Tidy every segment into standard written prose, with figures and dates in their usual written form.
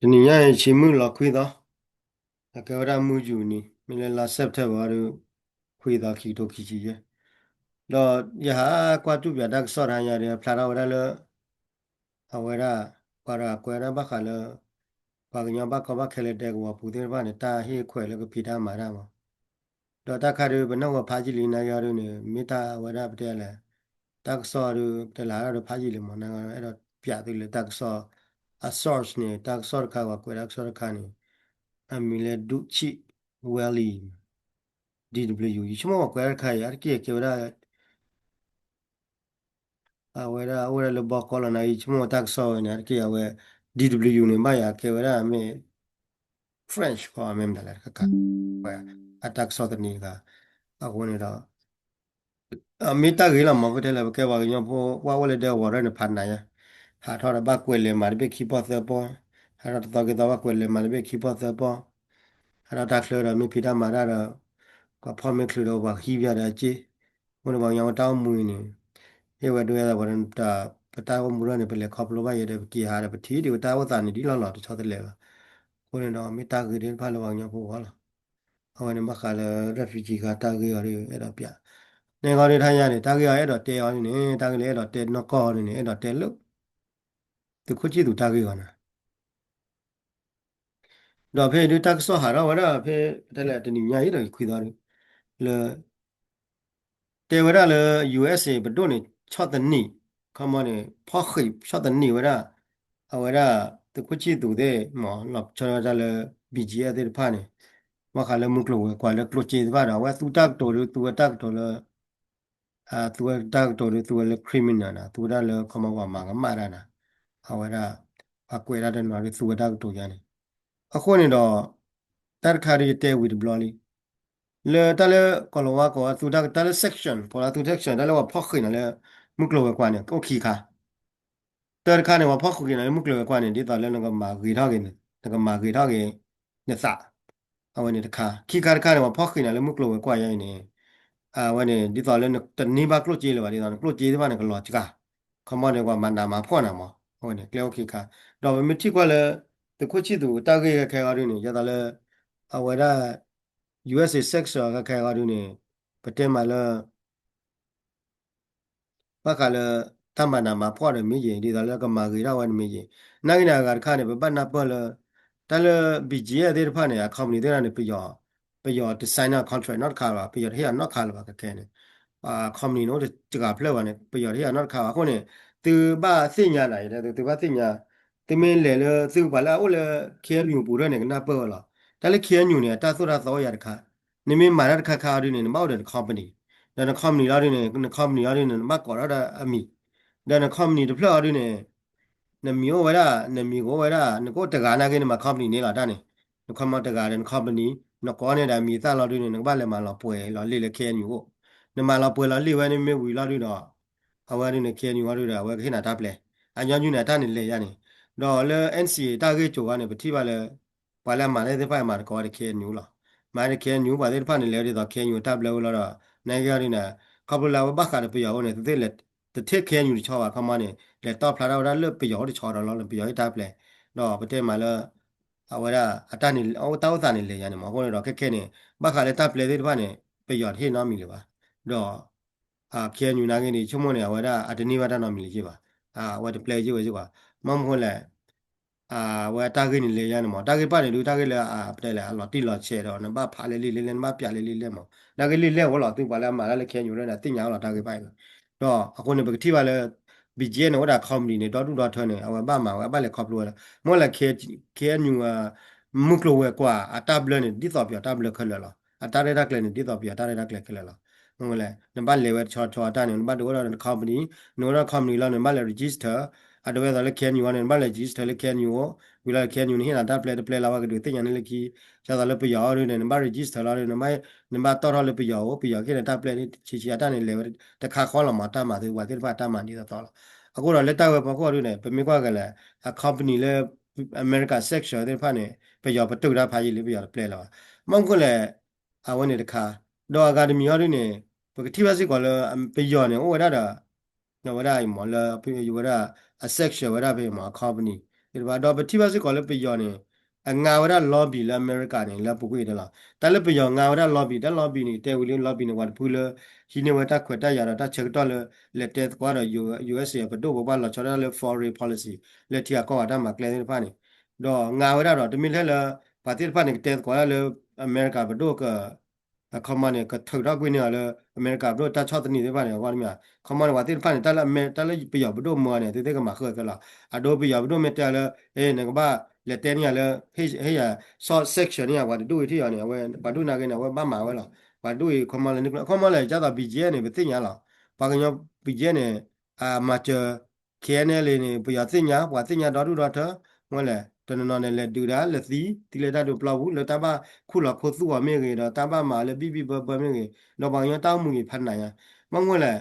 ဒီနေ့ရရင်ချင်းမှုလောက်ခွေးတော့အကဝရမှုယူနီမင်းလာဆက်တဲ့ဘာလို့ခွေးတော့ခီတိုခီချီရဲ့တော့ရဟာကွာတူပြတက်စောရန်ရတယ်ဖလာတော့ရလအဝရကွာရကွယ်ရဘခါလဘာကညဘကဘခဲလက်တဲ့ကွာပူတဲ့ဘာနေတာဟေးခွဲလည်းကဖိတာမာရမှာတော့တခါရဘနောဖာကြီးလီနာရရနေမိတာဝရပတဲ့လေတက်စောရတလာရဖာကြီးလီမနာအဲ့တော့ပြတယ်လေတက်စောအ source နေတက်စောခါကွယ်တက်စောခါနေအမီလေဒုချီဝဲလီ DW ချမောကွယ်ခိုင်ရကေဝရအဝရလဘကောလနာချမောတက်ဆောနေကေအဝဲ DW နေမယာကေဝရမေ French ခေါ်မင်းတယ်လေခဝဲအတက်ဆောတနီကအဝနေတော့အမီတာဂေလာမဖတယ်လေကေဝါညောဖောဝါဝလေတဲ့ဝရနေဖန်နိုင်ဟာထော်ရဘကွယ်လေမာဘေခိပတ်သက်ပေါ်ဟာတော့ကေတော့ကွယ်လေမာဘေခိပတ်သက်ပေါ်ဟာတော့တက်လို့ရမီဖိတာမာရတော့ကဖော်မခလို့တော့ဘာခိပြတဲ့ချေဘုန်းတော်ရောင်တောင်းမူနေเวด้วยว่าวันตาปตาวมุรเนี่ยเป็นเลยขอบลว่าเยเดกีหาเดปทีดีปตาวตานี่ดีหล่อๆที่ชอบเลยว่าคนเนี่ยมีตาคือเดินผ่านระหว่างอย่างพวกเขาล่ะเอาเนี่ยมาขายเลยเรฟิจีกาตาคืออะไรไอ้ดอกเปียเนี่ยเขาเนี่ยทายาเนี่ยตาคือไอ้ดอกเตยนี่ตาคือไอ้ดอกเตยนกอนี่ไอ้ดอกเตยลุตุคุจิตุตาคือกันนะดอกเพดูตาคือสหาเราว่าเพแต่ละตัวนี้ใหญ่เลยคุยได้เลย แต่เวลาเลย USA บดนี่ชอบตันนี่เขามาเนี่ยพอเคยชอบตันนี่เวลาเอาเวลาตัวกุชิดูได้หมอหลับชนะจะเลยบีจีเอได้ผ่านเนี่ยว่าเขาเลยมุกลัวกว่าเลยกลัวจีนว่าเราว่าตัวตักตัวหรือตัวตักตัวเลยตัวตักตัวหรือตัวเลยคริมินัลนะตัวนั้นเลยเขามาว่ามังมาแล้วนะเอาเวลาอากูเวลาเดินมาเลยตัวตักตัวอย่างนี้အခုနေတော့တတ်ခါရီတဲဝီဒဘလလီလေတလေကလောဝါကောသူတလေ section ပေါ်လာသူ section တလေဝဖောက်ခိနလေမုကလောကွာနေကိုခီခါတတ်ခါနေဝဖောက်ခိနလေမုကလောကွာနေဒီတလေငကမာဂီထားကိနေငကမာဂီထားကိနေစအဝနေတခါခီခါတခါနေဝဖောက်ခိနလေမုကလောကွာရိုင်းနေဝနေဒီတလေတနေပါကလို့ကြေးလေပါဒီတကလို့ကြေးဒီပါနေကလောချကာခမနေကွာမန္တာမှာဖော့နာမောဟိုနေကလောခီခါတော့မတိကွာလေတခုချီတူတာကေခဲရင်းနေရတလေအဝရ USA sex ကခဲရင်းနေပတဲမှာလေဘာကလေတမနာမှာဖော်ရမီရင်ဒီတော့လေကမာဂီရဝန်မီရင်နိုင်နာကခါနေပပတ်နာပေါ်လေတလေဘီဂျီရဲ့တဲ့ဖာနေအကော်မနီတဲ့နေပြယောဒီဇိုင်နာ contract not ခါပါပြယောဟေ့ not ခါပါကခဲနေคอมนี่เนาะจะกับเพลวันเนี่ยประโยชน์ที่อันนั้นข่าวคนเนี่ยตือบ้าสิ่งยาไหนเนี่ยตือบ้าสิ่งยาตือไม่เลยซื้อไปแล้วโอ้เลยเคียนอยู่ปูด้วยเนี่ยก็น่าเปิดหรอแต่เลยเคียนอยู่เนี่ยตาสุดาสอยาค่ะนี่ไม่มาได้ค่าด้วยเนี่ยมาเอาเดินคอมพานีเดินคอมนี่แล้วด้วยเนี่ยคอมนี่แล้วด้วยเนี่ยมากกว่าแล้วอามีเดินคอมนี่เดเพลด้วยเนี่ยเนี่ยมีโอไว้ละเนี่ยมีโอไว้ละเนี่ยก็ตะการนักเนี่ยมาคอมนี่เนี่ยละด้านเนี่ยคอมมาตะการเนี่ยคอมพานีเนี่ยก้อนเนี่ยได้มีตาเราด้วยเนี่ยบ้านเลยมาเราป่วยเราเลี้ยงเคียนอยู่ နမလာပွဲလာလိဝဲနေမေဝီလာရီတော့အဝရီနေကေနီဝါရီတော့ဝဲခိနာတပ်လေအညာညူနေတာနေလေရနေတော့လေ NCA တာကေချိုကနေပတိပါလေပါလာမာလေတဲ့ဖိုင်မာကောရကေနူလာမာရကေနူပါတဲ့ဖာနေလေတော့ကေနူတပ်လေလာတော့နိုင်ကြရီနာကပလာဘခါရပြယောနေတဲ့လေတထက်ကေနူချောပါခမနေလေတော့ဖလာတော့လေပြယောချောတော့လေပြယောတပ်လေတော့ပတဲ့မာလေအဝရအတနေအောတောက်တာနေလေရနေမဟုတ်တော့ခက်ခဲနေဘခါလေတပ်လေတဲ့ဖာနေပြယောဟေနော်မီလေပါတော့เคยอยู่นากินชั่วโมงเนี่ยว่าอัตนิวัตนอมิลิจิบะว่าจะเพลย์จิว่าจิว่ามั่งคนแหละว่าตากินเลยยันมั้งตากินป้าเนี่ยดูตากินเลยไปเลยหลอดตีหลอดเชดอนะบ้าพาเลยลิเลนบ้าเปียเลยลิเลนมั้งตากินลิเลนว่าหลอดตึงไปแล้วมาแล้วเคยอยู่แล้วนะติ้งยาวหลอดตากินไปတော့အခုနေပကတိပါလေဘီဂျီနော်ဒါကွန်ပဏီနေတော့တူတော့ထွန်းနေအဝဘာမှာဘာလေခေါပလို့လားမောလေကေနူမုကလောဝဲကွာအတာဘလနေဒီတော့ပြတာဘလခလလာအတာရရက်လည်းနေဒီတော့ပြတာရရက်လည်းခလလာဟုတ်လေနံပါတ်လေဝဲချောတာနေနံပါတ်တော့ကွန်ပဏီနော်ကွန်ပဏီလာနံပါတ်လေ register အတော့လည်းကေနူနံပါတ်လေ register လေကေနူဝီလာကေနူနေဟနာတာပလေလာဝကတူတင်ညာနေလေကီကျတော့လည်းပြရောနေနံပါတ် register လာနံပါတ်တော့လည်းပြရောခေတာပလေချီတာနေလေတခါခေါ်လာမှာတာမှာဒီဝါဒီပါတာမှာနေတော့အခုတော့လက်တော့ပဲပေါ့ကိုရနေပမေကွာကလည်း company လဲ America section တဲ့ဖာနေပြရောပတုတာဖာကြီးလေးပြရောပလဲလာမောင်ကလည်းအဝနေတခါတော့အကာဒမီရောနေပကတိပါစီကလည်းပြရောနေဟိုဝရတာနော်ဝရအိမ်မလားပြရောဝရ a section ဝရပြမှာ company ဒီဘာတော့ပတိပါစကောလည်းပြယောနေငါဝရ lobby လာအမေရိကန်နေလာပုကွေတယ်လားတာလည်းပြယောငါဝရ lobby တာ lobby နေတဲဝီလ lobby နေဝတ်ဖူလဟိနေဝတာခွတ်တရတာချက်တော့လေလက်တက်ကွာတော့ USA ဘဒိုဘဘလာချော်တယ် foreign policy လက်တီကောတာမှာကလဲနေဖာနေတော့ငါဝရတော့တမီလဲလပါတိဖာနေတက်ကွာလေအမေရိကန်ဘဒိုကခမနဲ့ကထတော့ကွေးနေလေအမေရိကန်ဘဒိုတာချော့တနေသေးပါနေကွာမြာခမနဲ့ဝတိဖာနေတာလည်းအမေတာလည်းပြယောဘဒိုမောနေတေကမှာခေကလာအဒိုပြယောဘဒိုမေတဲလေငကဘာလက်တဲနေလေဟေးရ short section เนี่ยว่าดูที่อย่างเนี่ยว่าปัดดูนากันเนี่ยว่าบ้ามาไว้หรอปัดดูคอมมาเลยนี่คอมมาเลยจ้าตาบีเจเนี่ยไปติญาหรอปากกันยอบีเจเนี่ยมาเจอเคเนี่ยเลยเนี่ยไปยาติญาว่าติญาดอดูดอเถอะว่าแหละตอนนั้นเนี่ยเลยดูได้เลยสีที่เลยได้ดูเปล่าเลยตาบ้าคู่หลอกคู่สู้ว่าไม่เงี้ยตาบ้ามาเลยบีเบอร์ไม่เงี้ยเราบางอย่างต้ามือพันไหนอ่ะมั่งว่าแหละ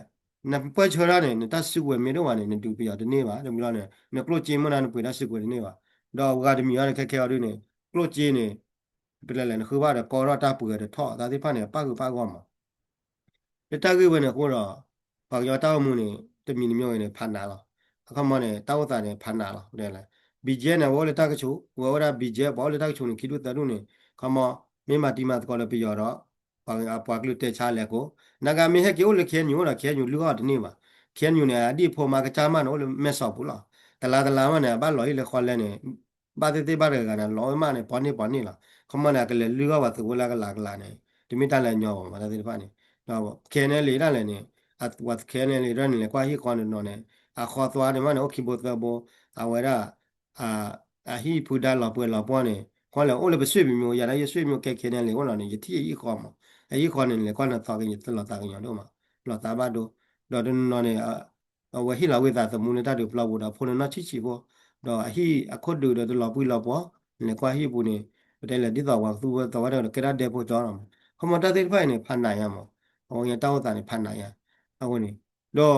นะเปิดเชอร์เนี่ยตัดสิบวันไม่รู้ว่าเนี่ยดูไปยาตัวนี้วะเดี๋ยวมีเราเนี่ยเนี่ยกลัวจีมันนั่นไปตัดสิบวันนี่วะดอกว่าจะมีอะไรแค่ๆด้วยเนี่ย กลัวจีเนี่ยเป็นอะไรนะคือว่าเดี๋ยวกอร์ตาเปิดเดี๋ยวท่อตาที่พันเนี่ยป้าคือป้าก็มาเดี๋ยวตาคือวันเนี่ยกูรอปากยอต้ามูเนี่ยจะมีนิมยเนี่ยพันนาหรอเขามาเนี่ยต้าตาเนี่ยพันนาหรอเดี๋ยวอะไรบีเจเนี่ยว่าเลยตากระชูว่าบีเจบอกเลยตากระชูเนี่ยคิดดูแต่ดูเนี่ยเขามาไม่มาตีมาตะกอนเลยไปยอรอปากลุเตชาเลยกูนักการมีให้เกี่ยวเลยเขียนอยู่นะเขียนอยู่ลูกอ่ะนี่มาเขียนอยู่เนี่ยอดีตพอมากระจามันโอ้เลยไม่สอบกูหรอแต่ละมันเนี่ยบ้านหลอยเลยคอนเลยเนี่ยบ้านเต้บ้านเลยกันนะร้อยมาเนี่ยปอนนี่ล่ะ เขามาเนี่ยก็เลยเลือกว่าตัวละก็หลากเนี่ยที่ไม่ตันเลยยอมมาได้ที่บ้านนี่เราบอกแค่เนี่ยเลยนั่นเลยเนี่ยอัดวัดแค่เนี่ยเลยเรื่องนี้กว่าที่ก่อนนอนเนี่ยขอตัวเนี่ยมันโอเคบทตัวโบเอาไว้ละอ่าฮีพูดได้หลับเนี่ยก่อนแล้วโอ้เลยไปช่วยมีมืออย่างไรช่วยมีแค่เนี่ยเลยว่าเราเนี่ยที่อีกข้อมาอีกข้อเนี่ยเลยก่อนเราตากันอยู่ตลอดตากันอยู่ด้วยมาเราตาบ้าดูเราเดินนอนเนี่ยเอาไว้ที่เราเวลาสมุนไพรดูเราบุตรพลนักชิบ่เราฮีอคดดูเดี๋ยวเราปุยเราปอเนี่ยกว่าฮีปุเนี่ย แต่ละที่ต่อว่าตัวต่อว่าเราก็ได้เดบจอร์มเขามาตัดสินไปเนี่ยพันไหนอะมั้งเอาอย่างเต้าตาเนี่ยพันไหนอะเอาคนนี้แล้ว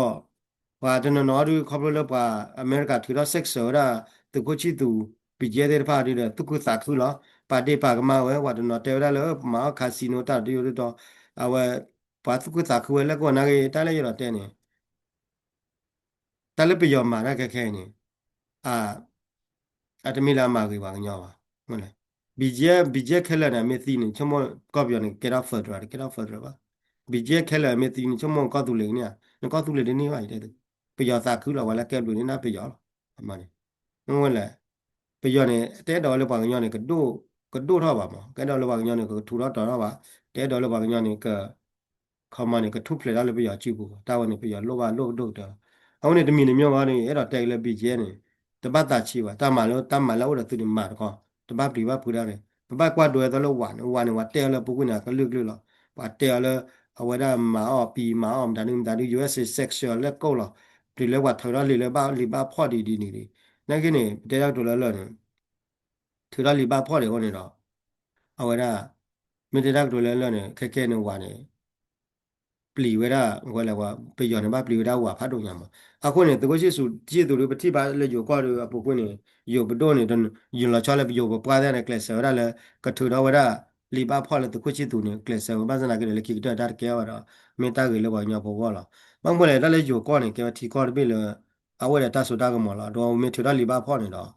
ว่าจนนอดูเขาบอกเลยว่าอเมริกาถือว่าเซ็กซ์ระตุกุชิตูปีเจเดอร์พาดีเลยตุกุสักสุละปาเดปากมาเว้ว่าจนนอเทวดาเลยมาคาสิโนตาดีอยู่ตัวเอาไว้ปาตุกุสักเว้แล้วก็นักเอตาเลยอยู่แล้วเนี่ยตาเลยไปยอมมาได้แค่นี้อ่า อาจจะมีลามากี่บางอย่างวะมั้งเลยบีเจแค่ละเนี่ยไม่ตีนี่ชั่วโมงก็เปลี่ยนเกล้าเฟิร์ดอะไรเกล้าเฟิร์ดหรือปะบีเจแค่ละไม่ตีนี่ชั่วโมงก็ตุเลยเนี่ยนั่นก็ตุเลยเดี๋ยวนี้ว่าอย่างเดียวไปยอสักคือเราวันละแก้ดูนี่น่าไปยอประมาณนี้นั่นแหละไปยอเนี่ยแต่ดอกเลยบางอย่างเนี่ยก็ดูเท่าบ้ามั้งแต่ดอกเลยบางอย่างเนี่ยก็ถูกแล้วต่อเท่าบ้าแต่ดอกเลยบางอย่างเนี่ยก็เข้ามาเนี่ยก็ทุบเลยแล้วเลยไปยอจิ้วตาวันนี้ไปยอโลบ้าโลดูเด้อเอาเนี่ยจะมีในเมียวว่าเนี่ยไอ้ดอกแตกเลยบีเจเนี่ย တပတ်တာချီပါတမလို့တော့သူဒီမှာတော့တပတ်ပြပါပူရတယ်တပတ်ကွာတော့တော့ဝါနေဝတဲလဲပုကွနာကลึกလို့ပါတဲလဲအဝဒမာအော်ပီမာအော်ဒါနူ USA sexual လဲကောလို့ဒီလဲဝါထော်ရလီဘာဖော့ဒီနေနေကိနေတဲရောက်တော့လဲနေထော်ရလီဘာဖော့တယ်ဟောနေတော့အဝဒမင်းတဲရောက်တော့လဲနေခက်နေဝါနေပလီဝဲတာငွယ်လဲကွာပေယောနေပါပလီဝဲတာဟွာဖတ်တော့ညာမှာအခုနေတကောရှိစုကြည့်သူတွေပတိပါလေယောကွာတွေအပုကွနေယောဘတော့နေတော့ယင်လာချလဲယောဘပွားတဲ့ကလစ်ဆရာလဲကထူတော့ဝဲတာလီပါဖော့လဲတကောရှိသူနေကလစ်ဆရာဘာစနာကလေးခိကတာကဲဝါတော့မင်းတာကလေးဘာညာပေါ်ပေါ်လာမမလဲတလဲယောကွာနေကဲတီကော်ပြီလေအဝဲတာဆိုတာကမော်လာတော့မင်းထူတော့လီပါဖော့နေတော့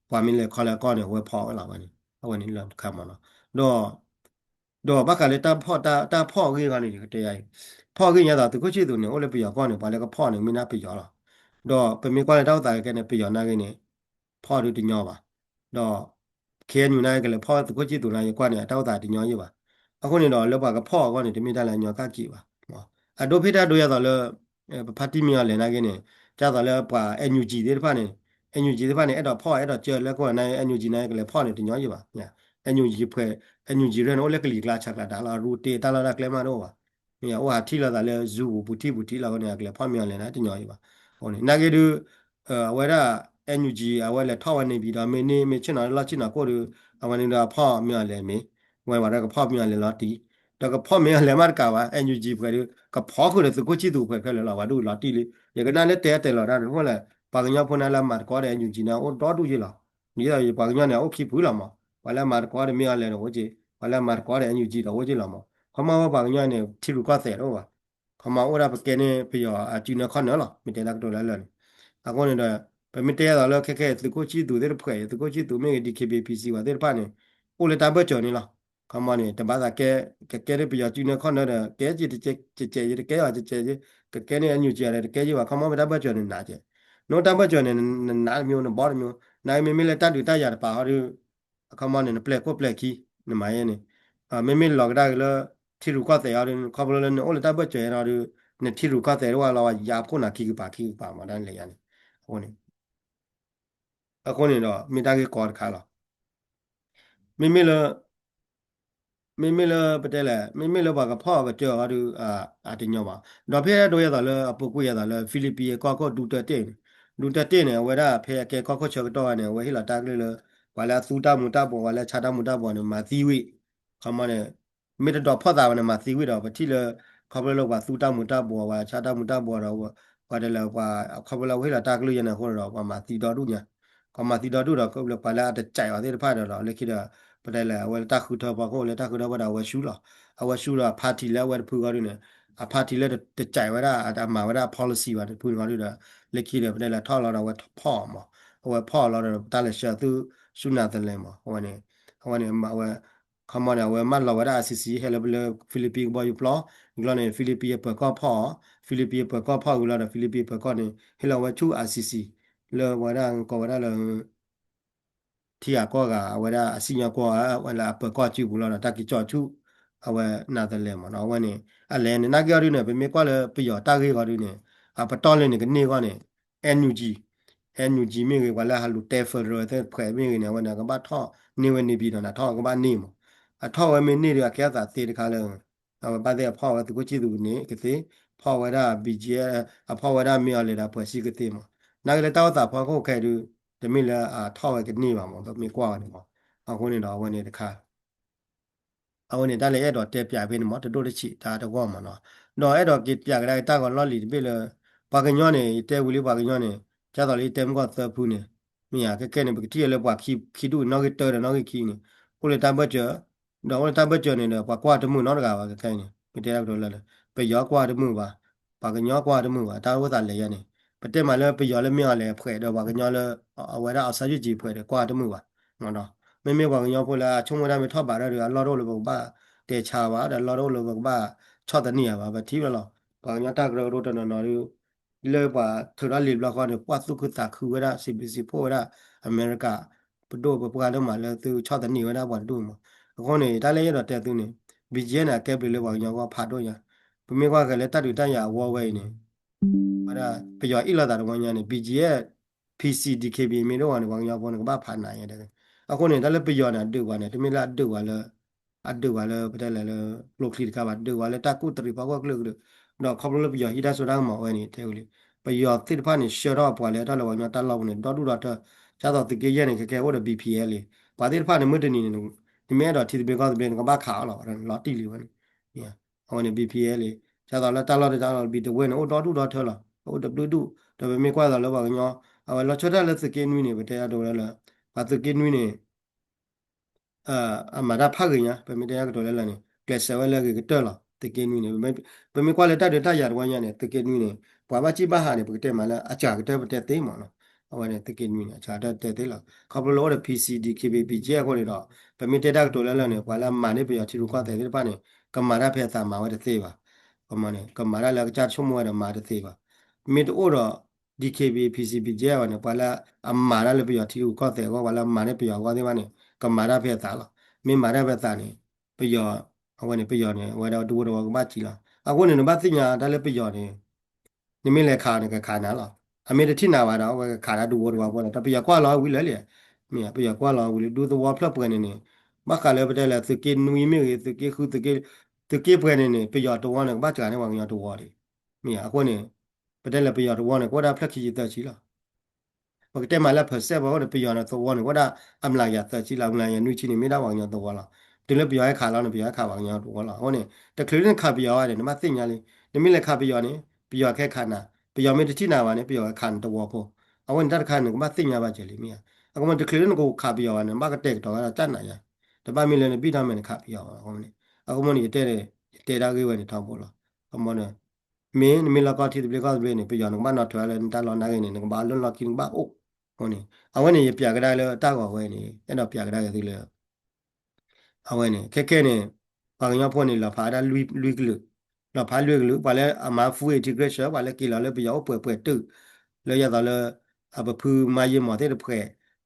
ပွားမင်းလဲခေါ်လဲကောနေဝဲဖော့လာပါနေအဝဲနေလခါမလားတော့ဘာကလေးတာဖော့ကြီးကနေတရားဖော့ကြီးရတာတခုချီသူနေအိုလည်းပြရကောနေပါလေကဖော့နေမင်းနာပြရလားတော့ပမေကွာတောက်တာကနဲ့ပြရနာကနေဖော့တို့တင်ညောပါတော့ခဲညူနိုင်ကလေးဖော့တခုချီသူနိုင်ကွာနေတောက်တာတင်ညောရပါအခုနေတော့လောပါကဖော့ကောနေတမိတလည်းညောကကြည့်ပါအဒိုဖိတာတို့ရတော့လေဖာတီမီယာလည်းနာကနေကြာတော့လေပါအန်ယူဂျီတဲ့ဖာနေအန်ယူဂျီတဲ့ဖာနေအဲ့တော့ဖော့အဲ့တော့ကျဲလဲကောနိုင်အန်ယူဂျီနိုင်ကလေးဖော့နေတင်ညောရပါညာအန်ယူဂျီဖွဲ့အန်ယူဂျီရဲနော်လက်ကလီကလာချက်ကဒါလာရူတေတာလာကလဲမတော့ပါမြာဟိုဟာထီလာတာလဲဇူဘူတီလာကနေကလေးဖော့မြန်လဲနာတင်ညောရပါဟိုနေနာကေဒူဝဲရာအန်ယူဂျီအဝဲလဲထောက်ဝနေပြီးတော့မင်းနေမချင်တာလာချင်တာကိုရအဝနေတော့ဖော့မြန်လဲမင်းဝဲပါတော့ဖော့မြန်လဲလာတီတော့ကဖော့မြန်လဲမတ်ကပါအန်ယူဂျီဖွဲ့ကဖော့ခုလည်းသူကိုချီသူဖွဲ့ခဲလဲလာဝါတို့လာတီလေရကနာနဲ့တဲလာတာဟိုလဲပါကညာဖုန်လာမတ်ကောတဲ့အန်ယူဂျီနာဟိုတော့တူကြီးလားนี่เราอยู่ปากเนี่ยเนี่ยโอเคพูดละมั้งว่าแล้วมาร์กว่าไม่อะไรหรอกโอเคว่าแล้วมาร์กว่าเนี่ยอยู่จีเราโอเคละมั้งเขามาว่าปากเนี่ยเนี่ยที่รู้ก็เสร็จแล้วว่ะเขามาว่าเราไปเกณฑ์เนี่ยไปอยู่จีนคอนเนาะหรอไม่ได้รักตัวแล้วเลยอ่ะก็เนี่ย ไปไม่เตะเราแล้วแค่ตะโกชีดูได้เผยตะโกชีดูไม่ดีเคบีพีซีว่าได้ป่ะเนี่ยโอ้เลยตามเบอร์จอนี่หรอคำว่าเนี่ยแต่บ้านแกได้ไปยอดจีนเนี่ยคนนั้นเนี่ยแกจีเจแกว่าเจแกเนี่ยอันอยู่เจอะไรแกจีว่าคำว่าไม่ตามเบอร์จอนี่น่าเจโน้ตตามเบอร์จอเนี่ยน่ามีคนบอร์มีนายไม่เลยตัดดูตายาป่าเขาดูคำว่าเนี่ยเปลกก็เปลกขี้เนี่ยหมายเนี่ยไม่หลอกได้แล้วที่รู้ก็แต่เอาดูเขาบอกเลยโอ้เลยตามเบอร์จอเราดูเนี่ยที่รู้ก็แต่ว่าเราอยากพูดนักขี้ป่ามาได้เลยยันโอ้เนี่ย အခုနေတော့မိသားစုကော်တခါလားမိလမိလပတဲလေမိလဘာကဖောက်ကကြောအတူအာတင်ညောပါတော့ဖဲတော့ရတာလဲအပုကွေရတာလဲဖိလစ်ပင်းကောဒူတက်တဲ့နေဝဲတာဖဲကဲကောချောတော့နေဝဲဟီလာတာကလေးလဲဝါလာသူတာမူတာပေါ်ဝါလာခြာတာမူတာပေါ်နေမှာသီဝိခမနဲ့မိတော့ဖောက်တာနေမှာသီဝိတော့ပတိလဲခဘလောကသူတာမူတာပေါ်ဝါခြာတာမူတာပေါ်တော့ဝါတယ်လဲဝါခဘလောဝဲလာတာကလေးရနေခေါ်တော့ဝါမှာသီတော်တို့ညာကမ္မသီတော်တို့တော့ကောပါလာတဲ့ကြိုက်ပါသေးတယ်ဖားတော့လက်ခိတော့ပတဲလဲဝဲတာခုတော့ပါကိုလဲတာခုတော့ပါတော့ဝဲရှူလာအဝရှူလာပါတီလဲဝဲဖူကောရင်းအပါတီလဲတကြိုက်ဝဲတာအမှာဝဲတာ policy ပါဖူကောရင်းလက်ခိတယ်ပတဲလဲထောက်လာတော့ဝဲဖော့မှာဝဲဖော့လာတော့တာလဲရှာသူရှုနာတယ်လဲမှာဟိုနေမှာဝဲခမနာဝဲမတ်လာဝဲတာအစီစီဟဲလဘလဖိလစ်ပင်းဘော်ယူပလောဂလောနေဖိလစ်ပင်းပကောဖော့ဖိလစ်ပင်းပကောဖော့ယူလာတော့ဖိလစ်ပင်းပကောနေဟဲလဝဲချူအစီစီလဲဝဲတာကောဝဲတာလဲ ที่อาก็กะเวลาสิญญาก็เวลาเปิดก็จูบุแล้วนะตะกี้จอจูเอาไว้นาตะเลมเนาะวันนี้อะไรเนี่ยนักยอดเนี่ยเป็นไม่ก็เลยไปหยอดตาเกก็ดูเนี่ยปะตอนเลยเนี่ยก็นี่ก็เนี่ย NUG NUG มีเวลาฮัลโหลเตฟเฟอร์แต่แขวมีเนี่ยวันนั้นก็บ้าท่อนี่วันนี้ปีเนาะท่อก็บ้านนี่มั้งท่อไว้ไม่นี่เดียวแค่ตัดตีคาเลยเอาบ้านเดียวพ่อว่าตัวก็จีดูนี่ก็สิพ่อไว้ได้บีจีพ่อไว้ได้มีอะไรได้เปิดซีก็สิมั้งนักเลยต้าตาพ่อก็แค่ดู တမီလာထောက်ဝဲကနေပါမောတော့မီကွာနေမောအခုနေတော့ဝင်နေတခါအခုနေတလည်းအဲ့တော့တဲပြပေးနေမောတတို့တချီဒါတော့ကောမနော်တော့အဲ့တော့ကြပြကြတဲ့တာကလော်လီပြလေပါကညောနေတဲဝူလေးပါကညောနေကျတော့လေတဲမကောသဖူးနေမီယာကဲနေပကတိလေပွားခီတူနော်ကတဲနော်ကခီနေကိုလေတမ်ဘတ်ကျတော့တမ်ဘတ်ကျနေတော့ကွာတမှုနော်တကာပါကဲနေမတဲတော့လဲပဲရောကွာတမှုပါကညောကွာတမှုပါတာဝတ်တာလေရနေပတက်မှလည်းပျော်လည်းမြော်လည်းဖွဲ့တော့ပါကညောလည်းအဝဲရအစာကြီးဖွဲ့တယ်ကွာတမှုပါနော်တော့မေပါကညောဖွဲ့လာချုံဝဲမထောက်ပါတော့လော်တော့လို့ပါတေချာပါတဲ့လော်တော့လို့ပါချော့တဲ့နေရပါပဲတီးရလောပါကညောတက်ကြတော့တော့နော်လေပါထရလီဘလောက်ကနေပတ်စုခတာခူဝဲရ CBC ဖို့ရအမေရိကပဒိုပပကတော့မှလည်းသူချော့တဲ့နေဝဲတာပါတို့မှာအခုနေတားလည်းရတော့တဲ့သူနေ BGN ကဲပလေပါကညောကဖာတော့ရပမေကွာကလည်းတတ်တူတန်ရဝဝဲနေအဲ့ဒါပြောဣလာတာတော့ညာနေ BG ရဲ့ PCDKB မြေတော့ကနေဘာညာပေါ်နေကဘာဖာနိုင်ရတယ်အခုနေတာလည်းပြောနေတူပါနေတမီလာတူပါလဲအတူပါလဲပတဲ့လဲလို့ခလီကပါတူပါလဲတကုတရီပါကွာကလို့တော့ခေါပလို့ပြောဟိဒါဆိုတာမဝဲနေတဲ့ဦးလေပြောတိတဖာနေရှော့တော့ပွာလဲတော့လောညာတက်လောက်နေတော့တူတော့ကျတော့တကယ်ရနေခဲဟိုတော့ BPL လေပါတိတဖာနေမွတ်တနေနေဒီမဲတော့တီတပေကောတပေကဘာခါလောလော်တီလီဝဲနေဟိုနေ BPL လေကျတော့လက်တက်လောက်တော့ဘီတဝဲနေဟိုတော့တူတော့ထော်လာဟို W2 ဒါပေမဲ့ကွာတော့လောပါညောလောချောတက်လက်စကင်းနွီးနေပဲတရားတော်လဲဘာစကင်းနွီးနေအမရဖခင်ညာပဲမတရားတော်လဲလဲနေကလဆဝဲလဲကတော်လာတကင်းနွီးနေပဲမကွာလက်တက်တက်ရတော့ညာနေတကင်းနွီးနေဘာမချိပါဟာနေပဲတဲ့မလဲအချာကတဲ့သေးမနော်ဟိုနေတကင်းနွီးနေအချာတဲ့သေးလားခေါပလောတဲ့ PCD KBP ကျဲခေါ်နေတော့ပဲမတက်တော်လဲလဲနေဘာလာမာနေပြချီရကွာတဲ့ပါနေကမာရဖက်သာမာဝဲတဲ့သေးပါကမနေကမာရလည်းကြာချုံမဝဲတဲ့မာတဲ့သေးပါမင်းတို့တော့ DKB PCB ကျဲဝနေပါလာအမာရလည်းပြချီရကွာတဲ့ကောဘာလာမာနေပြကွာတဲ့ပါနေကမာရဖက်သာလားမင်းမာရဖက်သာနေပြဟိုနေပြနေဝဲတော့တူတော့ကမချီလားအခုနေဘာသိညာဒါလည်းပြနေနိမလေခါနေကခါနာလားအမေတတိနာပါတော့ခါရတူတော့ဘောတပြကွာလောဝီလဲလေမင်းပြကွာလောဝီတူတော့ဖလပ်ပွနေနေဘာခါလဲပတဲ့လဲစကေနွီမီစကေခုစကေပွနေနေပြတော့နေဘာချာနေဝငါတော့တယ်မင်းအခုနေပတဲ့လဲပြတော့နေကွာဒါဖလက်ခီတက်ချီလားဘကတဲ့မလာဖဆက်ဘောပြနေတော့နေကွာဒါအမလာရတက်ချီလားမလာရနွီချီနေမိတာဝငါတော့လားဒီလည်းပြရခါလားနေပြရခါဝငါတော့လားဟောနေတကလေးနဲ့ခါပြရတယ်နမသိညာလေးနိမလေခါပြရနေပြခဲခါနာပြမေတတိနာပါနေပြခါန်တော့ဖို့အဝန်တတ်ခါနေကမသိညာပါကြလေမင်းအခုမတကလေးနဲ့ကိုခါပြရနေဘာကတဲ့တော့တတ်နိုင်ရတပတ်မီလည်းပြီးထားမယ်ခါပြရအောင်ဟောနေအခုမနေတဲ့တာကြီးဝယ်နေထောက်ဖို့လားအမောနေမင်းမီလာကတိပြကဘယ်နေပြရနေမနာထွားလဲတလောနာနေနေဘာလွန်လောက်ကိဘာအို ဟိုနေအဝဲနေပြကြတယ်လေတာကောဝဲနေအဲ့တော့ပြကြတယ်ဒီလေအဝဲနေခက်နေဘာကညဖွင့်နေလာဖာဒါလွီကလူလာဖာလွီကလူဘာလဲအမဖူအီတီဂရက်ရှဘာလဲကီလာလဲပြောပွဲတူလဲရတော့လဲအဘဖူမယေမောတဲ့တဖွဲ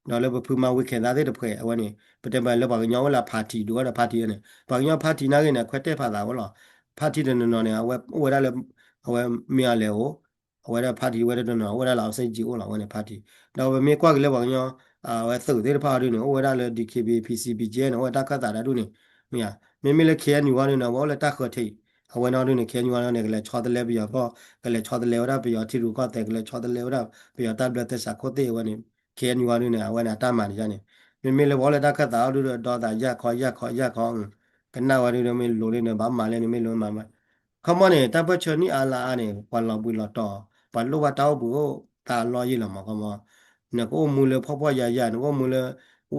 နော်လဲဘဖူမဝိခေသားတဲ့တဖွဲအဝဲနေပတမလဲဘာကညောလာပါတီတို့ကပါတီနေဘာကညောပါတီနာကနေခွက်တဲ့ဖာတာဟောလားပါတီတဲ့နော်နေအဝဲဒါလဲအဝဲမြာလဲဟောအဝဲဒါပါတီဝဲတဲ့နော်အဝဲဒါလောက်စိတ်ကြည့်ဟောလားဝဲနေပါတီတော့မေကွာကလေးဘာကညောဝဲသုတ်တဲ့ဖာတို့နေဝဲဒါလဲ DKB PCB ကျဲနော်ဝဲတာခတ်တာတို့နေမြာမေလေခဲညူဝါနေနော်ဝလဲတာခတ်ထိအဝဲနော်တို့နေခဲညူဝါနေကလေးချောတယ်လဲပြတော့ကလေးချောတယ်လဲဝရပြတီရူကတဲ့ကလေးချောတယ်လဲဝရပြတာဘလက်သက်စာခိုတဲ့ဝဲနေခဲညူဝါနေအဝဲနာတာမန်ကြနေမေလေဝလဲတာခတ်တာတို့တော့တာရက်ခေါကနဝရီတို့မေလိုနေဘာမှလည်းနေမေလိုမှာမခမနေတပတ်ချနီအလာအနေပလောင်ဘူးလတော့ပလောဝတောက်ဘူးတာလောရည်လမကမနကိုမူလေဖောဖောရနကိုမူလေ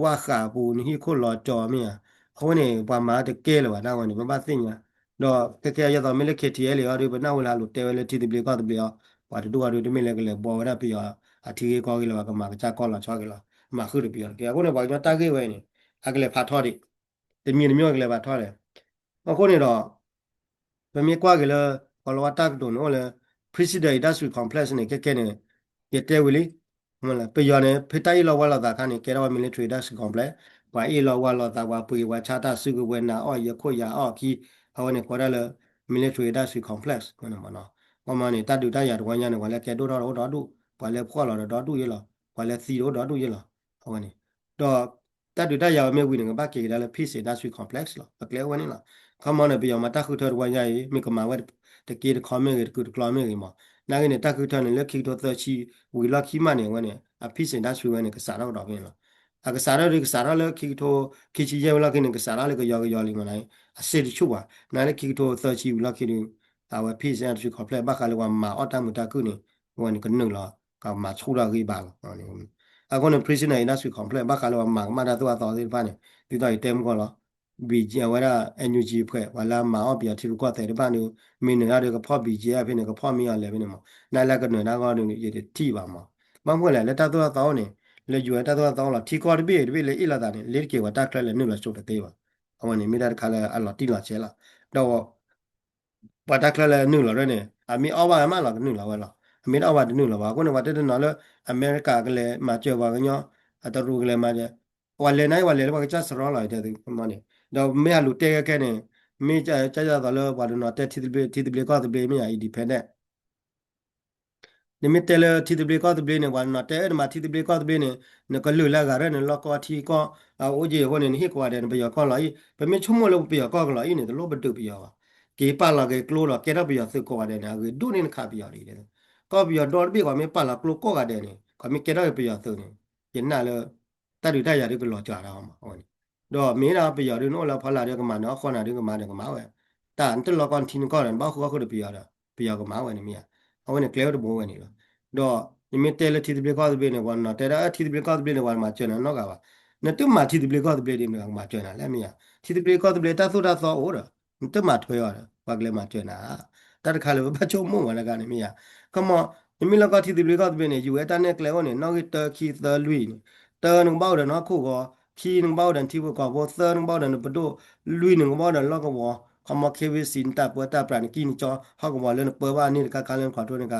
ဝါခါဘူးနိခိုလောတော်မီအခုနေပမာတကဲလောတာဝန်ဘာသိညာတော့ကဲရတော့မေလခေတီရဲလေရဘနာဝလာလို့တဲဝဲလေတီတပလီကတပလီဘာတူဝါတို့တမေလေကလေပေါ်ရပြအထီကောကီလောကမှာကြာကောလာချောကီလောမှာခုတပြကဲအခုနေဘာကြတာကေဝဲနေအကလေဖာထော်ဒီတမီမျိုးကလေဖာထော်တယ်အခုနေတော့ Pe mi kwa gele kalau watak don ole presida industry complex ne ke ne yete wili mala pe yo ne pe tai lo wala da kan ne ke ra military industry complex wa e lo wala da wa pu wa cha ta su we na o ye kho ya o ki aw ne ko da le military industry complex ko ne ma no wa ma ne ta du ta ya de wa nya ne wa le ke do do wa le pho lo do du ye lo wa le si do du ye lo wa ne do ta du ta ya me wi ne ba ke da le peace industry complex lo ba kle wa ne lo ခမနပြယမတခုထရဝညာယမိကမဝတ်တကေခမေရကုကလမေရမနာကနေတခုထနေလက်ခိတော်သချီဝီလခိမနေဝနေအဖိစင်တဆွေဝနေကစားတော့ပင်လောအကစားရကစားရလခိတော်ခိချီယေဝလခိနေကစားရလကယောလီမနိုင်အစစ်ချုပါနာလေခိတော်သချီဝီလခိနေအဝဖိစင်တဆွေခေါပလက်ဘခါလဝမာအတမတကုနေဝနေကနုလောကမာချူလာခိပါလောအခုနေ prisoner industry complex ဘခါလဝမာမတာတော့တော်သေးပါနေဒီတော့တဲမကောလော BG ဝရ NUG ဖွဲ့ဝလာမာအော့ပြတီကတဲ့တပန်မင်းရတဲ့ကဖော့ BG အဖြစ်နေကဖော့မရလဲဘယ်နေမှာနိုင်လကနနာကောနေရတီပါမှာမမွက်လဲလက်တတော့တောင်းနေလေယူတတော့တောင်းလာထီကောတပြည့်တပြည့်လေဣလာတာနေလေကေဝတာကလဲနုလချိုတသေးပါအဝနေမိတာခါလဲအလော်တီလာချဲလာတော့ပတာကလဲနုလရနေအမီအော်ဘာမလာနုလဝဲလာအမီအော်ဘာနုလဘာကိုနေဝတဲ့နော်လဲအမေရိကကလဲမှာကြောပါကညောအတရူကလဲမှာဝါလဲနိုင်ဝါလဲဘာကချစရောလာတဲ့မနေတော့မဲလူတဲကဲနေမေကြာတော့လဲဘာလို့နော်တဲတီတပလကတပလမေအီဒီပန်တဲ့နိမတဲလတီတပလကတပလနေဝါနော်တဲမှာတီတပလကတပလနေနကလူလာကရနေလောကတီကောအိုဂျေဟိုနေဟိကွာတဲ့ဘယောကောလာဘမေချုံမလို့ဘယောကောကလာနေတယ်လို့ဘတုဘယောကေပါလာကေကလိုတော့ကေရဘယောစကောတဲ့နာကေဒုနေခါဘယောလေးတဲ့ကောဘယောဒေါ်ဘီကမေပါလာကလိုကောကတဲ့နေကမေကေရဘယောသုနေယနာလေတတူတရရကလောကြတာမှာဟောတော့မင်းသားပြရတယ်နော်လာဖလာတဲ့ကမနော်ခေါနာတဲ့ကမတဲ့ကမဝဲတာန်တလောကန်တီနကောရန်ဘာခုခုပြရတာပြရကမဝဲနေမြအဝဲနေကလဲတော့ဘဝဲနေတော့တော့ဒီမတဲလက်တီဒီပလကောဒီပလနေဝါနော်တဲတာတီဒီပလကောဒီပလနေဝါမှာကျန်နော်ကပါနတူမာတီဒီပလကောဒီပလဒီမှာကျန်တာလဲမြတီဒီပလကောဒီပလတာသုတာသောဩတာတမထွေရတာဘာကလေးမှာကျန်တာတတခါလေဘချုံမုံဝါလကနေမြကမောဒီမီလကတီဒီပလကောဒီပလနေယူအတာနဲ့ကလဲဟောနေနော်ကတခီသလွီတဲနုံဘောက်တယ်နော်ခုကောခီနုံဘောက်တယ်တီဘကောဘောသနုံဘောက်တယ်ပဒိုလွီနုံဘောက်တယ်လောကဘောခမခေဝစင်တာပဝတာပရန်ကင်းချောဟောကဘောလဲပဝနီကကလန်ခွာတိုနေက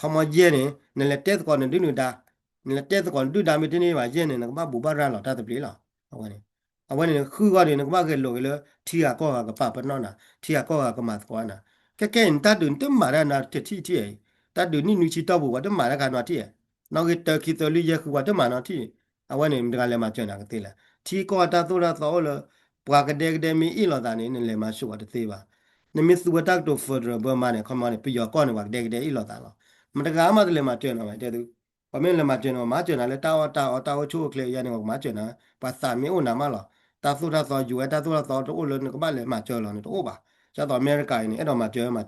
ခမဂျဲနေနလက်တက်ကောနေဒိနူတာနလက်တက်ကောဒူဒါမီတင်းနေပါဂျဲနေကမဘူဘာရလာတာတပလီလာအဝနေအဝနေခူကနေကမကဲလိုလေထီယာကောကပပနောနာထီယာကောကမတ်ကွာနာကဲတတ်ဒွန်တမရနာတတီတီတတ်ဒွန်နိနူချီတော့ဘူဝတ်မရခါနာတီနောက်ကတခီတလီရခူဝတ်မနာတီအဝနေမတကလည်းမကျွန်းတာကသေးလားထီကောတာသောရသောလပွာကတဲ့ကတဲ့မီအီလောတာနေလည်းမရှိဝတ်သေးပါနမစ်ဝတ်တက်တော့ဖော်ဒရဘမနဲ့ခမနဲ့ပြရကောနေဝတ်တဲ့ကတဲ့အီလောတာလောမတကားမှလည်းမကျွန်းတော့တဲ့သူပမင်းလည်းမကျွန်းတော့မကျွန်းတာလဲတာဝချိုးကလေးရနေကမကျွန်းတာပါစာမြေဦးနာမလောတာသုရသောယူတာသုရသောတို့လို့ကမလည်းမကျွန်းလောနေတို့ပါကျတော့အမေရိကန်နေအဲ့တော့မကျွန်းဝဲ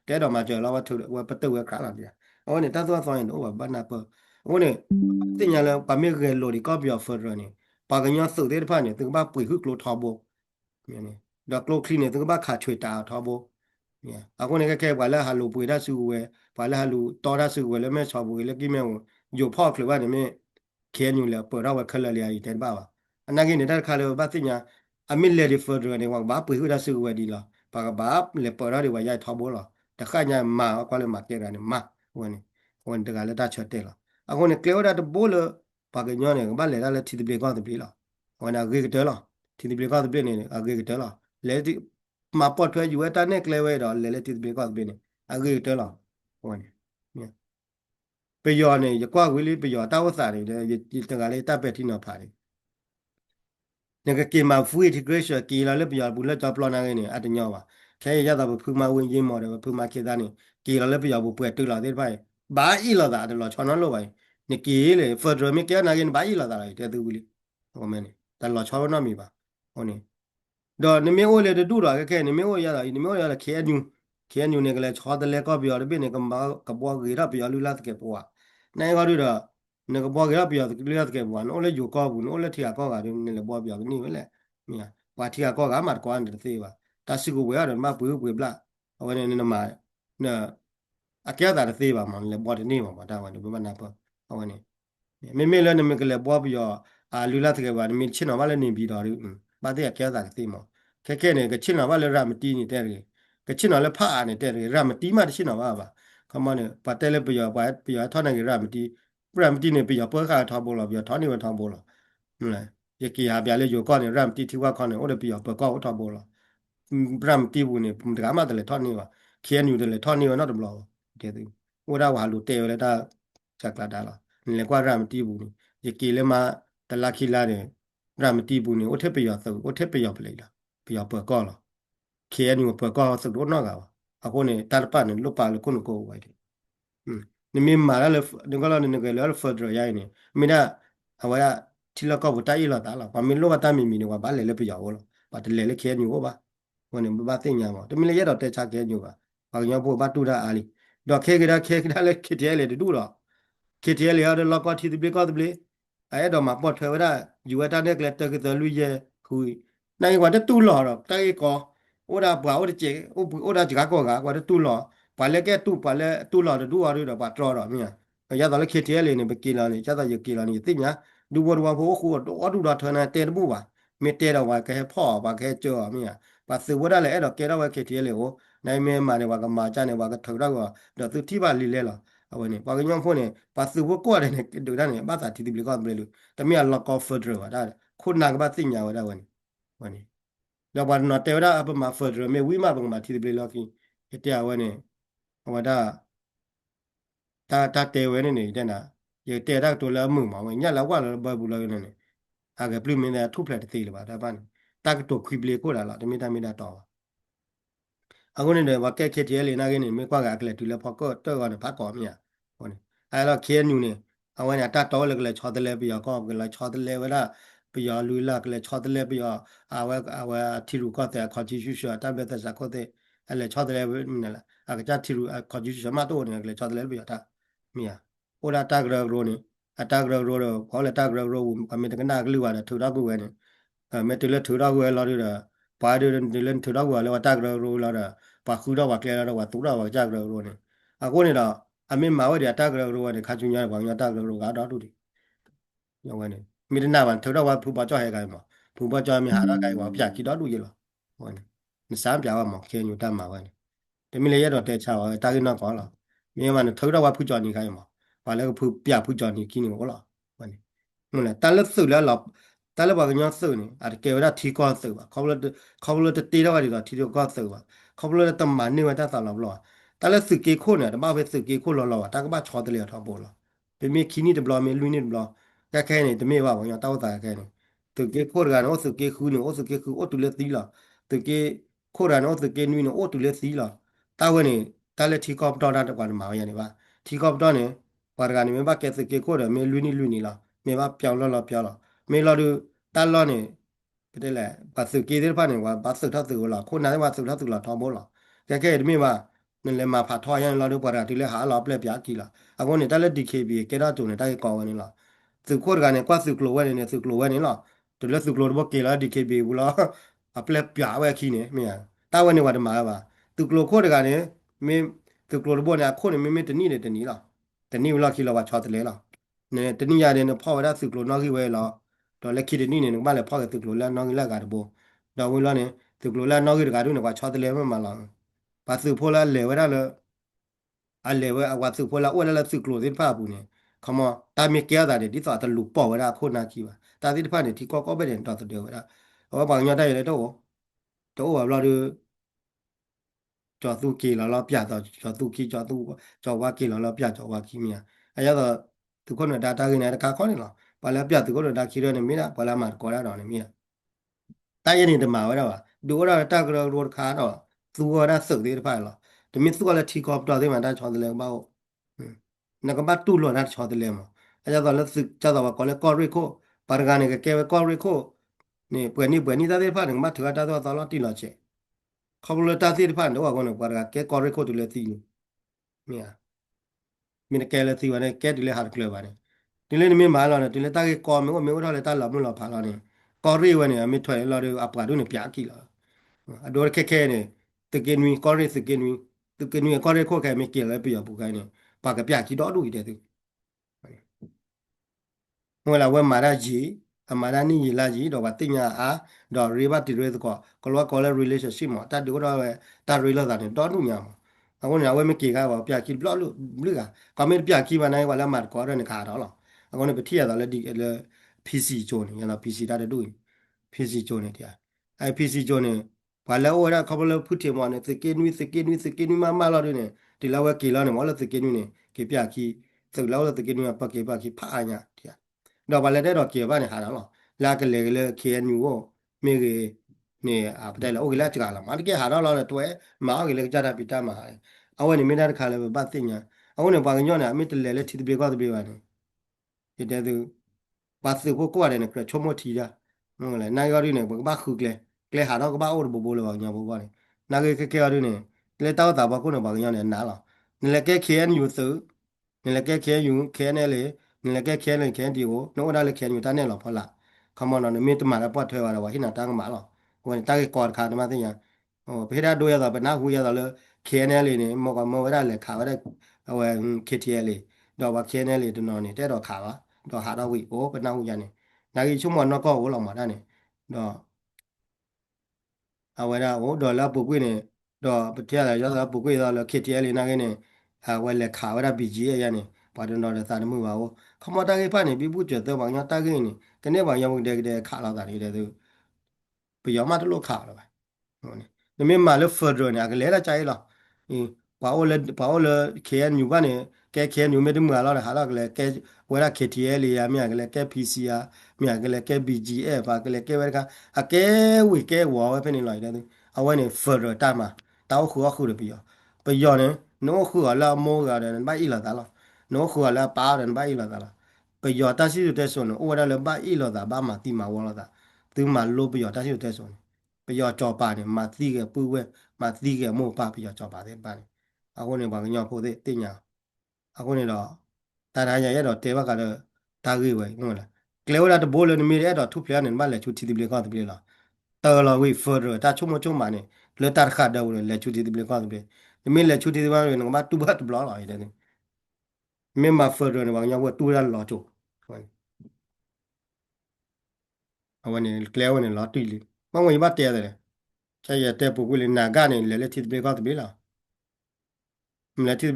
တဲတော့မကျွန်းလောဝတ်ထုဝပတုဝဲခါလာပြဟောနေတာသုရသောရင်တို့ဘာနာပဟိုနေတင်ညာလဲပမေကလိုဒီကော့ပြော်ဖော်ရနေပါကညာစုတဲ့ဖာနေသူကပွေခုကလိုထောဘောမြင်နေဒါကလိုခလီနေသူကခါချွေတာထောဘောမြင်အခုနေကဲဘာလဲဟာလိုပွေတဆူဝဲဘာလဲဟာလိုတော်တဆူဝဲလဲမဲချော်ပွေလဲကိမဲယိုဖော့ကလဘာနေမဲ KNU လေပေါ်တော့ခက်လက်လေရီတဲ့ပါပါအနာကိနေတဲ့ခါလေဘာတိညာအမီလေဒီဖော်ဒရနေဝဘာပွေဟူဒါစုဝဲဒီလာပါကဘာလေပေါ်ရဒီဝါရိုက်ထောက်ဘောလာတခါညာမာကွာလေမာကဲကနေမာဝင်ဝင်တကလည်းတချတ်တယ်လာအခုနေကလေဝဒါတဘိုးလပါကညောနေဘာလေလာလေတီတပြေကောတပြေလာဝင်နာဂေကတဲလာတီတပြေကောတပြေနေအဂေကတဲလာလေဒီမာပေါ်ထွဲယူဝဲတာနဲ့ကလေဝဲတော့လေလေတီတပြေကောတပြေနေအဂေကတဲလာဝင်ပယောနေရကွာဝီလေးပယောတာဝစာနေတယ်တကလေးတပ်ပဲထိနော်ဖာတယ်ငကကေမာဖူအီတီဂရေးရှ်ကီလာလေပယောဘူးလက်တော့ပလောနာနေအတညောပါခဲရတာဖူမဝင်ရင်မော်တယ်ဖူမခေတာနေကီလာလေပယောဘူးပွဲတူလာတဲ့ဖိုင်ဘာအီလာတာတယ်လောချောနော်လို့ပိုင်နေကီလေဖက်ဒရယ်မီကဲနာရင်ဘာအီလာတာလိုက်တဲ့သူဘူးလေဟိုမဲနေတလောချောနော်မီပါဟိုနေတော့နမေအိုလေတူတော့ခဲနမေအိုရတာနမေအိုရတာခဲနူနေကလေးချောတယ်လေကောပြောရပြနေကမကဘောဂီရပြောလူလာတဲ့ပွားနိုင်ကြတော့နေကဘောဂီရပြောလူလာတဲ့ပွားနော်လေယူကောဘူးနော်လေထီကောကနေလေဘောပြောနေဝဲလေမြာပွားထီကောကမှကွာနေသေးပါတဆီကိုဝဲရတော့မပွေပွေပလာဟိုနေနေမှာနော်အကဲတာသေးပါမလေဘောတနေမှာဒါဝင်ဘယ်မနာပေါ့ဟိုနေမေမေလည်းနေမကလေးဘောပြောလူလာတဲ့ပွားနေမချင်းတော့မလည်းနေပြီးတော့ဘာတဲ့ကဲတာသေးမှာခဲနေကချင်းတော့မလည်းရမတီးနေတဲ့ကချင်တော်လည်းဖတ်အားနေတဲ့ရမတီမှတရှိတော်ပါခမနဲ့ပတ်တယ်လည်းပြောပါပြောထောင်းနေရမတီပရမတီနေပြောပွဲခါထောင်းဖို့လို့ပြောထောင်းနေမထောင်းဖို့လို့မလဲယကီဟာပြလေယောကောနေရမတီတီဝါခေါနေဟိုလည်းပြောပွဲကောထောင်းဖို့လို့ပရမတီဘူးနေဒကာမတယ်ထောင်းနေပါခဲနူတယ်ထောင်းနေတော့ဘလို့တဲ့သူဟိုတော့ဟာလူတဲရတာချက်လာတာလားလေကွာရမတီဘူးယကီလည်းမတလခိလာတယ်ရမတီဘူးနေဟိုထက်ပြောသုဟိုထက်ပြောပလေလားပြောပွဲကောလား KNU ပကောစဒိုနာကအခုနေတာပန်လုပါလကုနကိုဝိုင်နိမမာလာလငလာနေကလဖဒရရိုင်းနေမိနာအဝရတီလကောဘတိုင်လာတာလာပမီလောဘတာမီမီနေဝဘာလေလေပြောလောဘာတလေလေ KNU ဟောပါဝင်နေဘာသိညာမတမီလေရတော့တဲချ KNU ပါဘာညဘောဘာတူတာအာလီတော့ခဲကဒါလေခေတဲလေတူတော့ခေတဲလေရတော့လောက်တီဒီပကောတပလေအဲတော့မှာပေါ်ထွဲဝရယူဝတာနဲ့ကလက်တကတလူရဲ့ခုနိုင်ဝတ်တူလော်တော့တဲကောora bua ora che ora jiga ko ga kwa tu lo pa le ke tu pa le tu lo du wa ru da pa tro ro mi ya da le khit ye le ne be ki la ni cha da ye ki la ni ti nya du bo wa bo khu o du da thana te bu ba mi te da wa ke pho ba ke cho mi pa su wa da le e do ke da wa khit ye le ho nai me ma ne wa ka ma cha ne wa ka thau da wa do tu ti ba li le la a wa ne pa ke nyong pho ne pa su wo ko de ne du da ne ba sa ti ti bi ko be lu ta mi ya lo ko fo dro wa da khu na ka ba ti nya wa da wa neတော့ဘာနော်တေဝရအပမဖဒရမေဝိမဘုံမှာတီပလီလောကီတရားဝဲနေဟောတာတေဝဲနေတဲ့နာရေတေရတူလာမှုမှာဝညလာဝလာဘဘူးလာနေနေအာကပလိမင်းတဲ့ထုဖလက်တေးလပါဒါပါတာကတိုခွိပလီကိုလာတမီတာမီတာတော့အခုနေတယ်ဝကဲခက်တဲလေနာကနေမေကွာကကလေတူလဖောက်တော့ကနေဖတ်ကောမြဟောနေအဲတော့ခဲနူနေအဝဲတာတော်လေကလေချောတယ်လေပြီးတော့ကလေချောတယ်လေဝရပြီးတော့လူလာကလေချောတယ်လေပြီးတော့အဝဲတီရူကတဲ့ခေါ်ချီရှူရှူတမ်ဘက်သက်စကောတဲ့အဲလေချောတယ်လေမနလာအကကြတီရူခေါ်ချီရှူမတော့နေကလေချောတယ်လေပြီးတော့တာမြာဟိုတာတာဂရရိုနေအတာဂရရိုတော့ခေါ်လေတာဂရရိုအမေတကနာကလူရတယ်ထူတော့ကိုဝဲနေအမေတလေထူတော့ကိုဝဲလာရတာဘာတွေဒီလန်ထူတော့ကိုလည်းတာဂရရိုလာတာပါခူတော့ပါကလဲတော့ပါတူတော့ပါကြကြရိုနေအခုနေတော့အမေမာဝဲတာဂရရိုကနေခါချူညာဘာညာတာဂရရိုကတော့တူတယ်ယောဝဲနေမိဒနာဘာထူတော့ဝါဖူပါကြောက်ဟဲကိုင်မှာဖူပါကြောက်မြဟာတော့ကိုင်ဝါပြကြည့်တော့တူရလောဟောနေမစားပြားမှာခဲညူတတ်မှာဝဲနေတမီလေရတော့တဲချပါတာကိနော်ကောလားမြန်မာနဲ့ထူတော့ဝါဖူကြောက်နေခိုင်မှာဘာလဲဖူပြဖူကြောက်နေကိနေဟောလားဟောနေမလဲတလက်စုလဲလောက်တလက်ဘာကညစုနေအကေဝရထီကောစုပါခေါပလတေတော့ဒီတော့ထီတော့ကောစုပါခေါပလတမန်နေဝတသလောက်လောတလက်စုကေခိုနေတမပဲစုကေခိုလောလောတာကဘာချောတယ်ရထောက်ပေါ်လားပေမီခီနီတဘလမေလူနီတဘလကခဲနေတမေဘာဘောညတောက်တာခဲနေသူကေခိုရကတော့စုကေခူးနေစုကေခူးအိုတူလက်သီးလားသူကေခိုရကတော့စုကေနွီနေအိုတူလက်သီးလားတာဝဲနေတာလက်ထီကောပတော်တာတကွာမှာရနေပါထီကောပတော်နေပါရကနေမဘကဲစုကေခိုရမေလူနီလားမေဘပြောင်းလောပြောင်းလောမေလော်ဒူတာလောနေတဲ့လေပတ်စုကေတဲ့ဖာနေကပတ်စုထသူလားခုနိုင်ပါစုထသူလားထောင်းဘောလားကဲဒီမေမှာနလေမှာဖာထွားရန်လော်ဒူပါရတီလေဟာလောပလက်ပြာကီလားအခုနေတက်လက် DKB ကေရတုန်နေတိုက်ကောင်းဝင်လားစုခိုရကနေကွာစုကလိုဝဲနေစုကလိုဝဲနေလားတလက်စုကလိုတော့ကေလာ DKB ဘူးလားအပလက်ပြာဝဲခီနေမေတာဝဲနေဝတ်မှာပါသူကလိုခိုရကနေမင်းသူကလိုတော့နေခုနေမင်းတနီးလားတနီးလားခီလောပါချောတလေလား ne tani ya de ne pho da su klo no ki we lo do le ki de ni ne ba le pho ke su klo la no ki la ga de bo do we lo ne su klo la no ki ga du ne kwa cha de le ma la ba su pho la le we da le a le we a wa su pho la o la su klo de pa bu ne kama ta mi ke da de di sa ta lu po we da ko na ki ba ta di de pa ne ti ko be de do de we da o ba nya da ye le do wa lo de 叫都给了老别的，叫都给叫都叫我给了老别叫我给面，哎呀个，都可能大个呢，看看的了，把那别都可能大去了的米了，把那嘛过来了的米了，大爷你的嘛玩意吧，ดู了大个罗卡了，做了手的牌了，这米做了提高不到的嘛，他瞧的来把我，那个把肚了他瞧的来嘛，哎呀个那是叫他过来搞瑞克，把那个那个给搞瑞克，你在这牌那个嘛，头他到了地了去。เขาเลยตาที่ผ่านตัวก่อนว่าแกกอร์เรโคตุเลตีนี่เนี่ยมีนแกเลตีวันนี้แกดิเลหาร์เคลวันนี้ดิเลนี่มีมาแล้วเนี่ยดิเลตาเกกอร์มีว่าเราเลยตาหลับไม่หลับพาแล้วเนี่ยกอร์เรวันนี้มีถอยเราเดี๋ยวอัปการดูเนี่ยพิจารณาอะโดนแค่เนี่ยตะเกียนมีกอร์เรตะเกียนมีตะเกียนมีกอร์เรโคแค่ไม่เกี่ยวเลยไปอยู่ปุกไกเนี่ยปากกับพิจารณาดอดูอีเดียว wala we mara ji amara ni yi la ji do ba tinya a do re ba ti re ko lo ko le relationship mo ta do do we ta re lo da ni do nu nya mo a ko nya we me ki ga ba pya ki blo lu lu ga ka me pya ki ba nai wala mar ko ro ni ka do lo a ko ne pe ti ya da le di le pc จนya la pc da de du pc จนne dia ai pc จนne ba le o ra ko lo pu ti mo ne se ke ni ma lo de ne ti la we ki lo ne mo lo se ke ni ne ki pya ki se lo lo se ke ni pa ki pha nya dia တော့ဘာလဲတဲ့တော့ကေဘာနေဟာတော့လာကလေးကလေး KNU ကိုမိကေနေအပတဲ့လောကလေးကြလာမတကယ်ဟာတော့လောတွဲမောင်ကလေးကြတာပိတမှာအဝနေမိသားခါလဲပတ်သိညာအဝနေဘာညောနေအမိတလဲလဲတီတပြေကောတပြေပါနေဒီတဲ့သူပတ်စုကိုရတယ်နေပြချုံမထီတာဟုတ်လဲနိုင်ရော်ရီနေဘာခုကလေကလေဟာတော့ကဘာအိုးဘိုးလောညာဘောပါနေနာကေကေရော်ရီနေလေတောက်တာဘာကိုနေဘာညောနေနားလားနေလဲကဲ KNU စုနေလဲကဲ KNU KNL 你来给开了开的哦，那我那里开你打那老婆啦，看嘛那没得嘛了，不退完了，我现在打个嘛了，我打个高卡的嘛这样，哦，别的多要到，别拿回要到了开那里呢，莫那里卡我的，我开天里，到我开那里的那里，带到卡哇，到下到位，哦，别拿回家呢，那个出门那个我老嘛的呢，到。à vậy là ổ đồ là bố quý này đồ bữa tiệc là do là bố quý đó là khi tiệc này cái này à vậy là khảo ra bị gì vậy này bà đừng nói là ta mới vào không mà ta cái phải này bị bút chết tôi bằng nhau ta cái này cái này bằng nhau để khảo là cái này tôi bây giờ mà tôi lúc khảo rồi nhưng mà lúc phật rồi này cái lẽ là chạy rồi ừ bảo là khi anh nhiều này cái nhiều mấy đứa mưa là hà là cái vậy là khi tiệc này à mình cái PC à mình cái BGF và cái vậy cái week cái wow cái này lại đây à vậy này phật rồi ta mà tao khua được bây giờ này nó khua là mua cái này bao nhiêu là ta lo nó khua là bao này bao nhiêu là ta lo bây giờ ta sử dụng cái số nó ô là bao nhiêu là ta bao mà tìm mà wow là ta từ mà lô bây giờ ta sử dụng cái số bây giờ cho bà này mà tí cái bự quên mà tí cái mua bà bây giờ cho bà thế bà này à con này bằng cái nhau phụ thế tin nhau à con này đó ta nói nhà đó tế bác cả đó ta gửi vậy ngon là cái là bố lên mi đó thu phí này mà lại chút thì bị con thì bị là tờ là vì phở rồi ta chung mà này lên ta khát đâu rồi lại chút thì bị con thì bị mình lại chút thì bị con nó bắt tu bắt tu ló lại đấy mình mà phở rồi bằng nhau tu ra ló chỗ à con này cái này ló tùy đi mà người bắt tiền rồi chạy giờ tế bố cái này naga này lại thì bị con thì bị là mình thì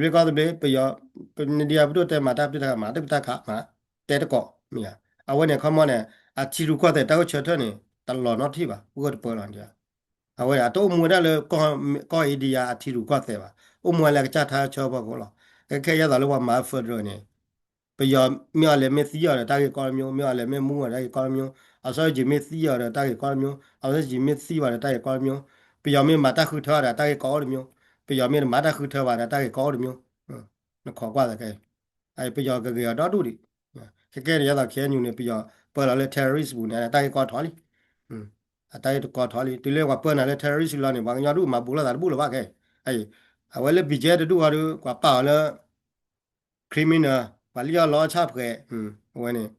bây giờ bên đi học được mà được ta khá mà thế đó có mình àวันนี้เขามาเนี่ยอาชีพก็แต่ตั้งเชิดเนี่ยตลอดนอที่ป่ะกูก็เปิดหลังจ้ะอ่ะวันนี้ตัวมัวได้เลยก็ไอเดียอาชีพก็แต่ป่ะอุ้มมัวแล้วก็จะท่าชอบป่ะกูหรอแค่ยาตลอดว่ามาฝึกเลยเนี่ยbây giờ mẹ lại mẹ xí rồi ta cái con miêu mẹ lại mẹ mua rồi ta cái con miêu à sao chỉ mẹ xí rồi ta cái con miêu à sao chỉ mẹ xí rồi ta cái con miêu bây giờ mẹ mà ta khử thở rồi ta cái có được miêu bây giờ mẹ mà ta khử thở vào ta cái có được miêu nó khó quá rồi cái ai bây giờ cái đó đủ đi cái này là cái nhiều này bây giờ bây giờ là terrorist bu này ta cái có thoát đi ừ ta cái có thoát đi từ lúc qua bây giờ là terrorist là này bằng nhau đủ mà bù là bù là ba cái ai à vậy là bây giờ đủ à đủ qua bảo là criminal 把你要老差不给，我呢，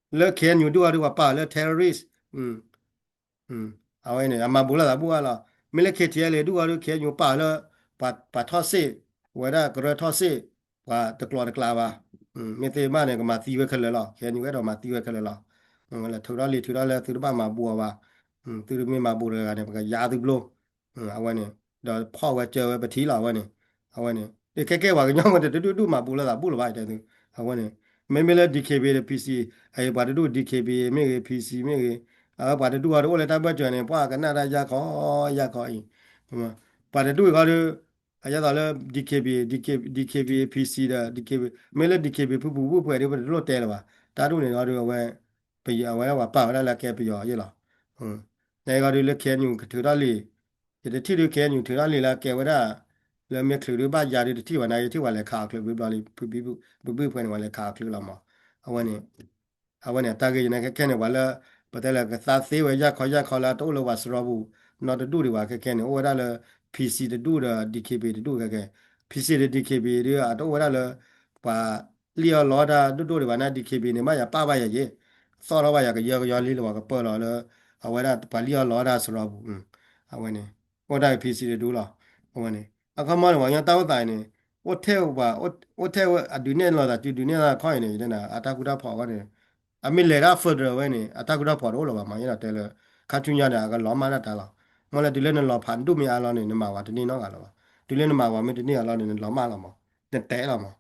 了看有多少的话把了 terrorist，เอาไว้เนี่ยอามาบุระดับบัวละไม่เลยเคทีเลยดูว่าดูเคอยู่ป่าแล้วป่าทอดเส้ไว้ได้ก็เลยทอดเส้ว่าตะกลอตะกลาวะ没得嘛那个嘛地位去了了，现在有个嘛地位去了了，了头到了头到把嘛บัว吧头到没嘛บัว了呢，个牙都不咯，เอาไว้เนี่ยเดี๋ยวพ่อว่าเจอไปทีละวันเนี่ยเอาไว้เนี่ยเด็กแก่ๆว่าก็ยังว่าเดี๋ยวดูมาบัวละบัวละไปเดี๋ยวเอาไว้เนี่ยไม่เลยดีเคบีเลยพีซีไอ้บาดดูดีเคบีไม่เลยพีซีไม่เลยบาดดูว่าโอ้เลยตาบ้าเจอเนี่ยพ่อกันน่าได้ยาขออีกบาดดูก็ดู အရသာလဲ DKB DKB PC da DKB မဲလဲ DKB ဖူဖွဲတယ်ဘယ်လိုတဲလဲပါတာတို့နေတော့ဝဲပြရဝဲဝပါလာကဲပြရရလားနေကတွေလဲခဲညူထူရလေးဒီတိတွေခဲညူထူရလေးလာကဲဝဒလဲမဲခလူတွေပါယာတွေတိဝနာရီတိဝလဲခါခလူပြပါလေးပြဖွဲနေဝလဲခါခလူလာမအဝနေအဝနေတာကေနေခဲနေဝလဲပတ်တယ်လဲကသာသေးဝဲရခေါ်လာတော့လို့ပါစရဘူးနော်တူတွေပါခဲနေဝဒလဲ PC 的度的 DKB 的度个个 PC 的 DKB 的啊，都为了把利用老的都的话那 DKB 呢嘛也八百也，少了吧也个要里了话个报了了，啊为了把利用老的是了不，啊为呢，我带 PC 的度了，我问呢，啊看嘛的话要到带呢，我跳吧，我跳啊对面了的，对面那看呢，真的啊他给他跑个呢，啊没来他 further 喂呢，啊他给他跑多了吧嘛，也那得了，看中间的个老马那得了。我来这里呢老盘都没阿拉呢，你妈话这里啷个了嘛？这里呢妈话没这里阿拉呢老妈了嘛？那呆了嘛？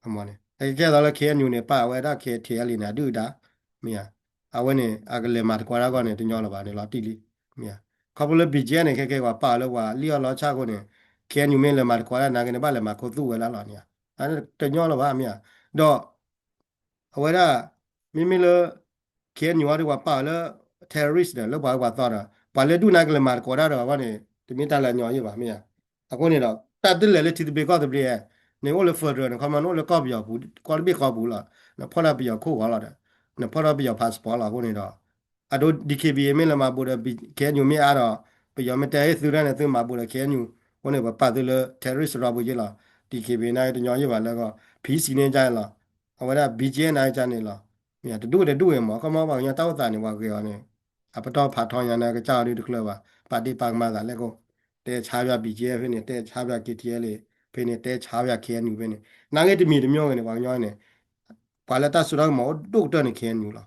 阿么呢？哎，见到了开牛呢，把外头开铁里呢，对的，没呀？阿我呢，阿个来嘛的过来个呢，就鸟了吧？你老地里，没呀？靠不了比肩呢，开话把了话，你要老差个呢，开牛没来嘛的过来，那个呢把来嘛可做回来了呢，啊，这鸟了吧？没呀？到。เอาไว้ได้ไม่มีเลยเขียนอยู่ว่าดีกว่าป่าแล้ว terrorist เนี่ยแล้วป่าวว่าตอนอ่ะป่าเลยดูนักเลยมาก่อนได้หรอว่าเนี่ยจะมีตาละหน่อยอยู่ป่ะไม่อ่ะอ่ะคนนี้เราแต่ตัวเลยที่ไปก็ตัวเดียวเนี่ยว่าเลยเฟิร์ดเนี่ยเขามาโน่นเลยก็ไปเอาผู้ก็ไม่ขอผู้ละเนี่ยพอเราไปเอาคู่เขาละเนี่ยพอเราไปเอาพาสปอร์ตละคนนี้เราอ่ะดูดีเคบีไม่ละมาบุตรเขียนอยู่ไม่อ่ะหรอไปเอาไม่แต่ให้ซื้อได้เนี่ยซื้อมาบุตรเขียนอยู่คนนี้ว่าป่าตัวเลย terrorist เราไปเยอะละดีเคบีนายตัวน้อยอยู่ป่ะแล้วก็ผีสีเนี่ยใจละ เอาไว้ได้บีเจนายจานนี่หรอเนี่ยดูเองหมอก็มาบอกยังเต้าตานี่ว่าเกี่ยวเนี่ยอ่ะปะตอผาทองยังไงก็เจ้าดีทุกเลยว่าปฏิปักษ์มากันแล้วก็แต่ชาบยาบีเจเพื่อนเนี่ยแต่ชาบยาเกทีเอเลยเพื่อนเนี่ยแต่ชาบยาเคียนอยู่เพื่อนเนี่ยนางเอ็ดมีดมีอะไรเนี่ยว่าย้อยเนี่ยกว่าแล้วตาสุดท้ายหมอดูตัวเนี่ยเคียนอยู่หรอ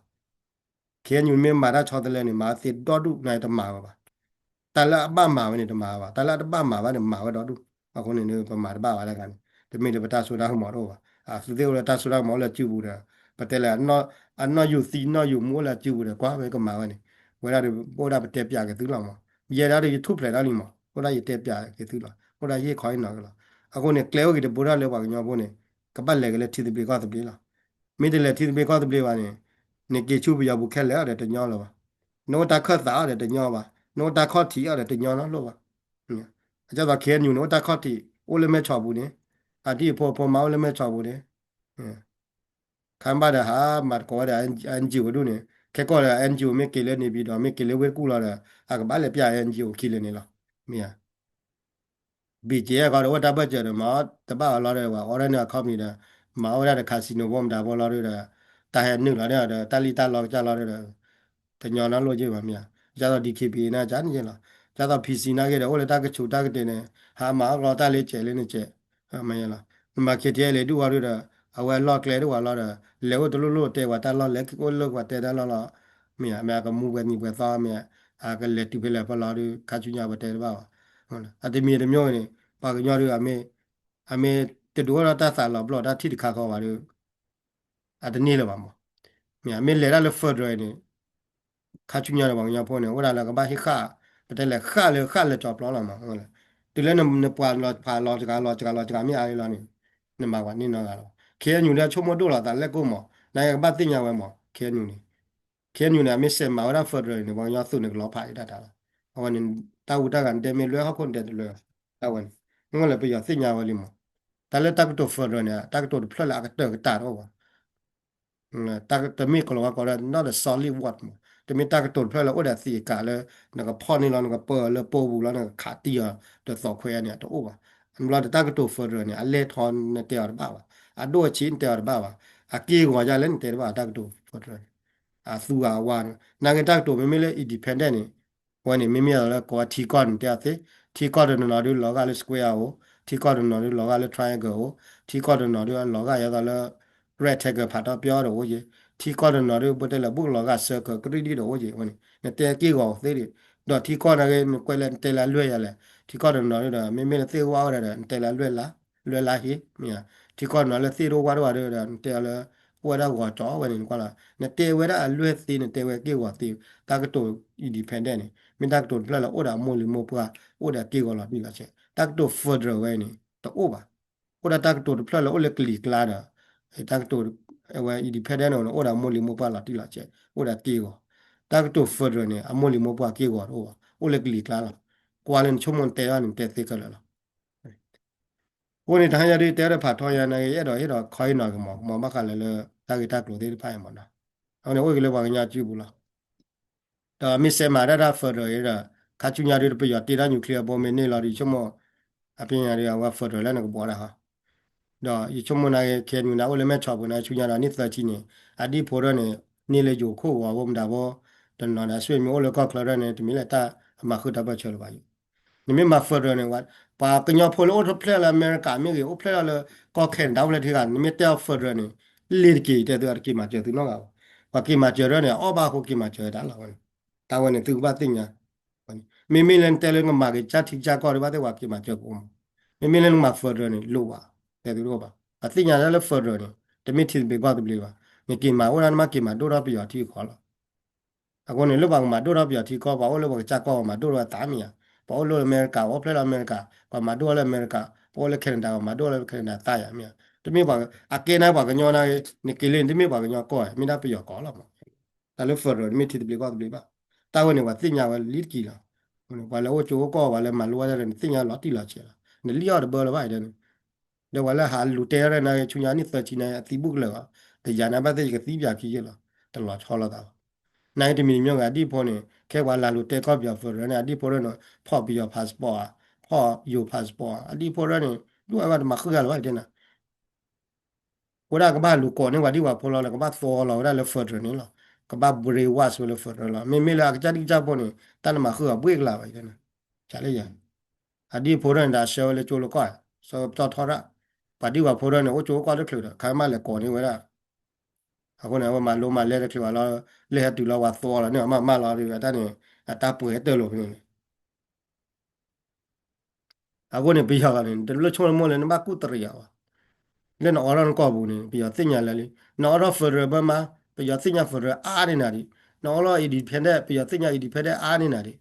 เคียนอยู่เมื่อมาได้ชอตเลยเนี่ยมาติดดอดูในตะมาป่ะ แต่ละบ้านหมาวันนี้จะมาว่ะแต่ละบ้านหมาวันนี้หมาว่าดอดูบางคนเนี่ยประมาทบ้าอะไรกันจะไม่ได้ไปตาสุดาหมอรู้ว่ะสุดท้ายเราตาสุดาหมอเราจิ้วบุระประเทศละอันนออยู่ซีนออยู่มัวละจิ้วบุระกว่าไปก็มาวันนี้เวลาเราโบราณประเทศยากันตื้อหลังมั้งเยอะแล้วยูทูบเลยแล้วนี่มั้งโบราณประเทศยากันตื้อหลังโบราณยี่คอยหนักละอาคนเนี่ยเกลียวกินโบราณเลยว่ากันยาพวกเนี่ยกับบ้านเล็กเลยที่ตะเบียก็ตะเบียละไม่ได้เลยที่ตะเบียก็ตะเบียวันนี้เนี่ยเกี่ยวชูไปยาบุแค่แล้วเดี๋ยวจะย้อนแล้ววะโน้ตตาข้อสาวเดี๋ยวจะย้อนวะ no ta khot thi ở đây nhau nó luôn à cho ta kia nhiều no ta khot thi ô lên mẹ chọn bù nè à đi po máu lên mẹ chọn bù nè khám ba đã hả mặt có đã anh chịu đúng nè cái có là anh chịu mấy kia lên này bị đó mấy kia lên với cú là à cái bán lại bia anh chịu kia lên này là mía bị chế có đâu ta bây giờ mà ta bảo là rồi ở đây là không gì đó mà ở đây là casino bom đã bao lâu rồi ta hẹn nữa là đây ta li ta lo cha lo rồiแต่ยอนนั้นโลจิว่ามีอ่ะจะต้องดีเคปีนะจานนี่ล่ะจะต้องพีซีนะก็ได้โอ้เลยตากระชูตากระเตเนี่ยหามาเราตาเลยเจเลยเนี่ยเจไม่ยังล่ะมาคิดเจเลยดูว่าดูเด้อเอาไว้ลอกเลยดูว่าลอกเด้อแล้วก็ตัวลูกเตะว่าตาลอกเล็กก็ลูกว่าเตะตาลอกละมีอ่ะแม่ก็มูกันนี่เปิดซ้อมมีอ่ะก็เล็กที่เป็นแล้วพอลอกดูข้าชุนยาบ่เตะบ้าอ่ะแต่มีแต่มีเนี่ยปากยอดูอ่ะมีแต่ดูว่าตาสารหลอกตาที่ข้าเขาว่าดูอ่ะแต่นี่แหละว่ามั้งมีอ่ะมีเลยละเลยฟอร์ดเลย 卡去年的网上坡呢，我那个把些卡，不得了，下了找不着了嘛，我了，对了，那不老这个没爱了呢，那麻烦你那个了，开牛的出没多了，但那个嘛，那个把定下来嘛，开牛的，开牛的没事嘛，我那发着呢，网上搜那个老牌的了，我呢，大屋大干的没乱好看的了，大问，我来不要定下来了嘛，但是大个都发着呢，大个都出来个这个大了哇。แต่มีก็ว่าก็ได้ not a solid word มั้งแต่มีตากระตุนเพื่อเราก็ได้สีกาเลยนักพ่อนี่เรานักเปิดเลยโปบุแล้วนักขาเตียเดือดสองแควเนี่ยตัวอ้วอันเราแต่ตากระตุนเฟอร์เนี่ยอันเล่ทอนเตียร์บ้าวะอันด้วยชิ้นเตียร์บ้าวะอักกี้หัวใจเล่นเตียร์บ้าตากระตุนเฟอร์สู้วานนักตากระตุนไม่เลยอินดิเพนเดนต์นี่วันนี้ไม่มีอะไรก็ที่ก่อนเตียร์สิที่ก่อนเราดูเราก็เลยสแควร์โอที่ก่อนเราดูเราก็เลยทริแองเกิลที่ก่อนเราดูเราก็ยังก็เลย red tag ဖတ်တော့ပြောတော့ကြီးထီကော်နော်ရဘတ်လည်းဘုလောက circle ကရီဒီတော့ကြီးဝင်နေတဲ့ကီကောသေးတယ်တော့ထီကော်နော်ကကွယ်လဲတဲလာလွဲ့ရလဲထီကော်နော်ရတော့မေသေဝါရတဲ့တဲလာလွဲ့လာဟိမြာထီကော်နော်လဲသေရောဝါရတဲ့တဲလာဝါရဝါတော့ဝင်ကွာလာနေတဲ့ဝဲရလွဲ့သေးနေတဲ့ဝဲကေဝါသေးတာကတော့ independent နေမင်းတာကတော့လဲလာအော်ဒါမိုလီမိုပွားအော်ဒါကေကောလာပြီလားချက်တာကတော့ further ဝဲနေတော့ပါအော်ဒါတာကတော့ဖလာလောလကလီကလာတာတာကတော့ဝဲ independent နော်အော်ဒါမိုလီမိုပွားလာတိလာချက်အော်ဒါကေကောတာကတော့ further နေအမိုလီမိုပွားကေကောတော့အော်လကလီကလာလာကွာလန်ချုံမန်တဲရန်တဲသေးကလာလာကိုနေတိုင်းရတဲ့တဲရဖာထောရနေရတော့ခိုင်းနာကမမကလည်းတာဂီတာကလိုသေးဖိုင်မနာအောင်နေဝေကလေးပါကညာကြည့်ဘူးလားဒါမစ်ဆယ်မာရတာဖာရရခါချူညာရပြရတေရာနျူကလ িয়ার ဘောမင်းနေလာဒီချမအပြင်ရရဝါဖာရလည်းငါပေါ်လာဟာတော့ဒီချမနာရဲ့ခဲနူနာဝလည်းမဲ့ချောက်ပေါ်နာချူညာတာနိသချီနေအဒီဖိုရနေနေလေဂျိုခိုဝါဝမဒါဘောတနော်နာဆွေမျိုးလည်းကောက်ခလရနေတမီလက်တာအမခုတပတ်ချောလပါယူ你们嘛 further 呢？我把跟人家跑了，我说 play 了，没人干没给，我 play 了，搞看到了这个，你们都要 further 呢，立即这都要给嘛，就都那个，我给嘛，就着呢，二把火给嘛，就打了，打完呢，都把定呀，明明人带了个嘛个家庭家搞的，把这话给嘛就过嘛，明明人嘛 further 呢，路吧，这都路吧，把定呀，那 further 呢，这没听别个都不理吧，你给嘛，我让他妈给嘛，多少比较提高了。အခုနေလောက်ပါမှာတို့တော့ပြတီကောပါဦးလို့ပါကြကောမှာတို့တော့တာမီယာပေါ်လို့အမေရိကဝဖလက်အမေရိကပါမှာတို့လည်းအမေရိကပေါ်လည်းကန်ဒါမှာတို့လည်းကန်ဒါတာရမီယာတမီပါအကေနာပါကညောနာနေကလေးတမီပါကညောကောမိနာပြကောလာမှာဒါလို့ဖော်ရမီတီတပလီကောတပလီပါတာဝန်နေကတင်ညာဝလီကီလာဘာလို့ချိုးကောပါလဲမလိုရတယ်တင်ညာလော်တီလာချေလာနေလီရဘောလပါတဲ့လေဝလာဟာလူတဲရနာချူညာနိသချီနေအတိပုကလောတရားနာပါတဲ့ကတိပြခီရလာတလောချောလာတာနိုင်တမီမြောက်ကဒီဖို့နေခဲဝါလာလို့တဲကော့ပြဖော်ရနေအဒီဖို့ရနော်ဖော့ပြီးရ passport ဖော့ယူ passport အဒီဖို့ရနေလူအကမခရလာတဲ့နာဝရကဘာလူကောနေဝဒီဝဖော်လာကဘာဖော်လာရလဲဖော်ရနေလားကဘာဘရီဝါဆိုလဲဖော်ရလာမေလာကကြတိကြဖို့နေတန်မခရဘွေကလာပါတဲ့နာချာလေရအဒီဖို့ရနေတာရှောလေချိုလကောဆိုတော့ထော်ရပါဒီဝဖော်ရနေဟိုချိုကောလက်ခလခိုင်မလဲကောနေဝရအခုနေမှာလုံးမလဲတဲ့ခလလာလဲတူလာဝါသောလာနေမလာရတဲ့အတာပွေတဲ့လို့ဖြစ်နေအခုနေပြရကလည်းတလို့ချုံမလဲမကုတရရဝလဲနော်ရန်ကောဘူးနေပြရသိညာလဲလေနော်ရဖရဘမပြရသိညာဖရအားနေနာဒီနော်လောအီဒီဖက်တဲ့ပြရသိညာအီဒီဖက်တဲ့အားနေနာဒီ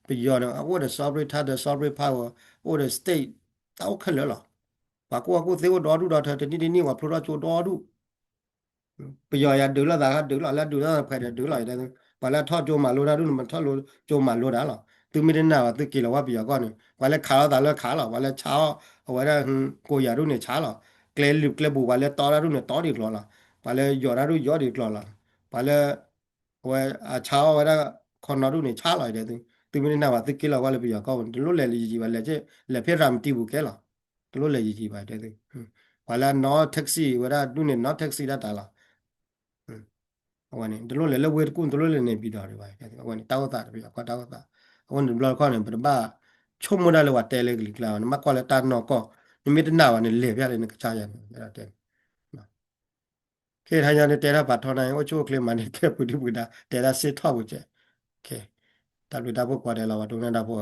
ပြရတော့အခုတဲ့ sovereign ထားတဲ့ sovereign power ဟိုတဲ့ state တောက်ခလဲလားဘာကိုအခုသေတော်တူတော်တဲ့ဒီဝါဖရချိုတော်တူbây giờ ya được là đã được là phải được lại đây và là thoát cho mà lô ra đúng mà thoát lô cho mà lô đã là từ mới đến nào từ kỳ là qua bây giờ con này và là khá là khá là và là cháu và là cô già đúng này cháu là cái lụt cái bù và là to ra đúng này to được rồi là và là gió ra đúng gió được rồi là và là và cháu và là con nó đúng này cháu lại đây từ mới đến nào từ kỳ là qua là bây giờ con từ lúc là gì và là chứ là phải làm tiêu cái là từ lúc là gì vậy đây và là nó taxi và là đúng này nó taxi đã là ဟိုကနေတို့လည်းလဝဲတကူတို့လည်းနေပြီးတော့တယ်ဗျာဟိုကနေတောက်တာပြီကွာတောက်တာဟိုနေဘလော့ကောနေပဒဘာချုံမဒါလဝတဲလေကလီကလာနမကွာလက်တာနော်ကောနိမိတနာဝနေလေပြလေနေကချာရနေအဲ့ဒါတဲ့ခေထိုင်ရနေတဲတာဘာထော်နိုင်ဟိုချိုကလေးမနေခဲ့ပူဒီပူဒါတဲတာစစ်ထောက်ဘူးကျဲခေတာလူတာဖို့ကွာတယ်လာဝတုံနေတာဖို့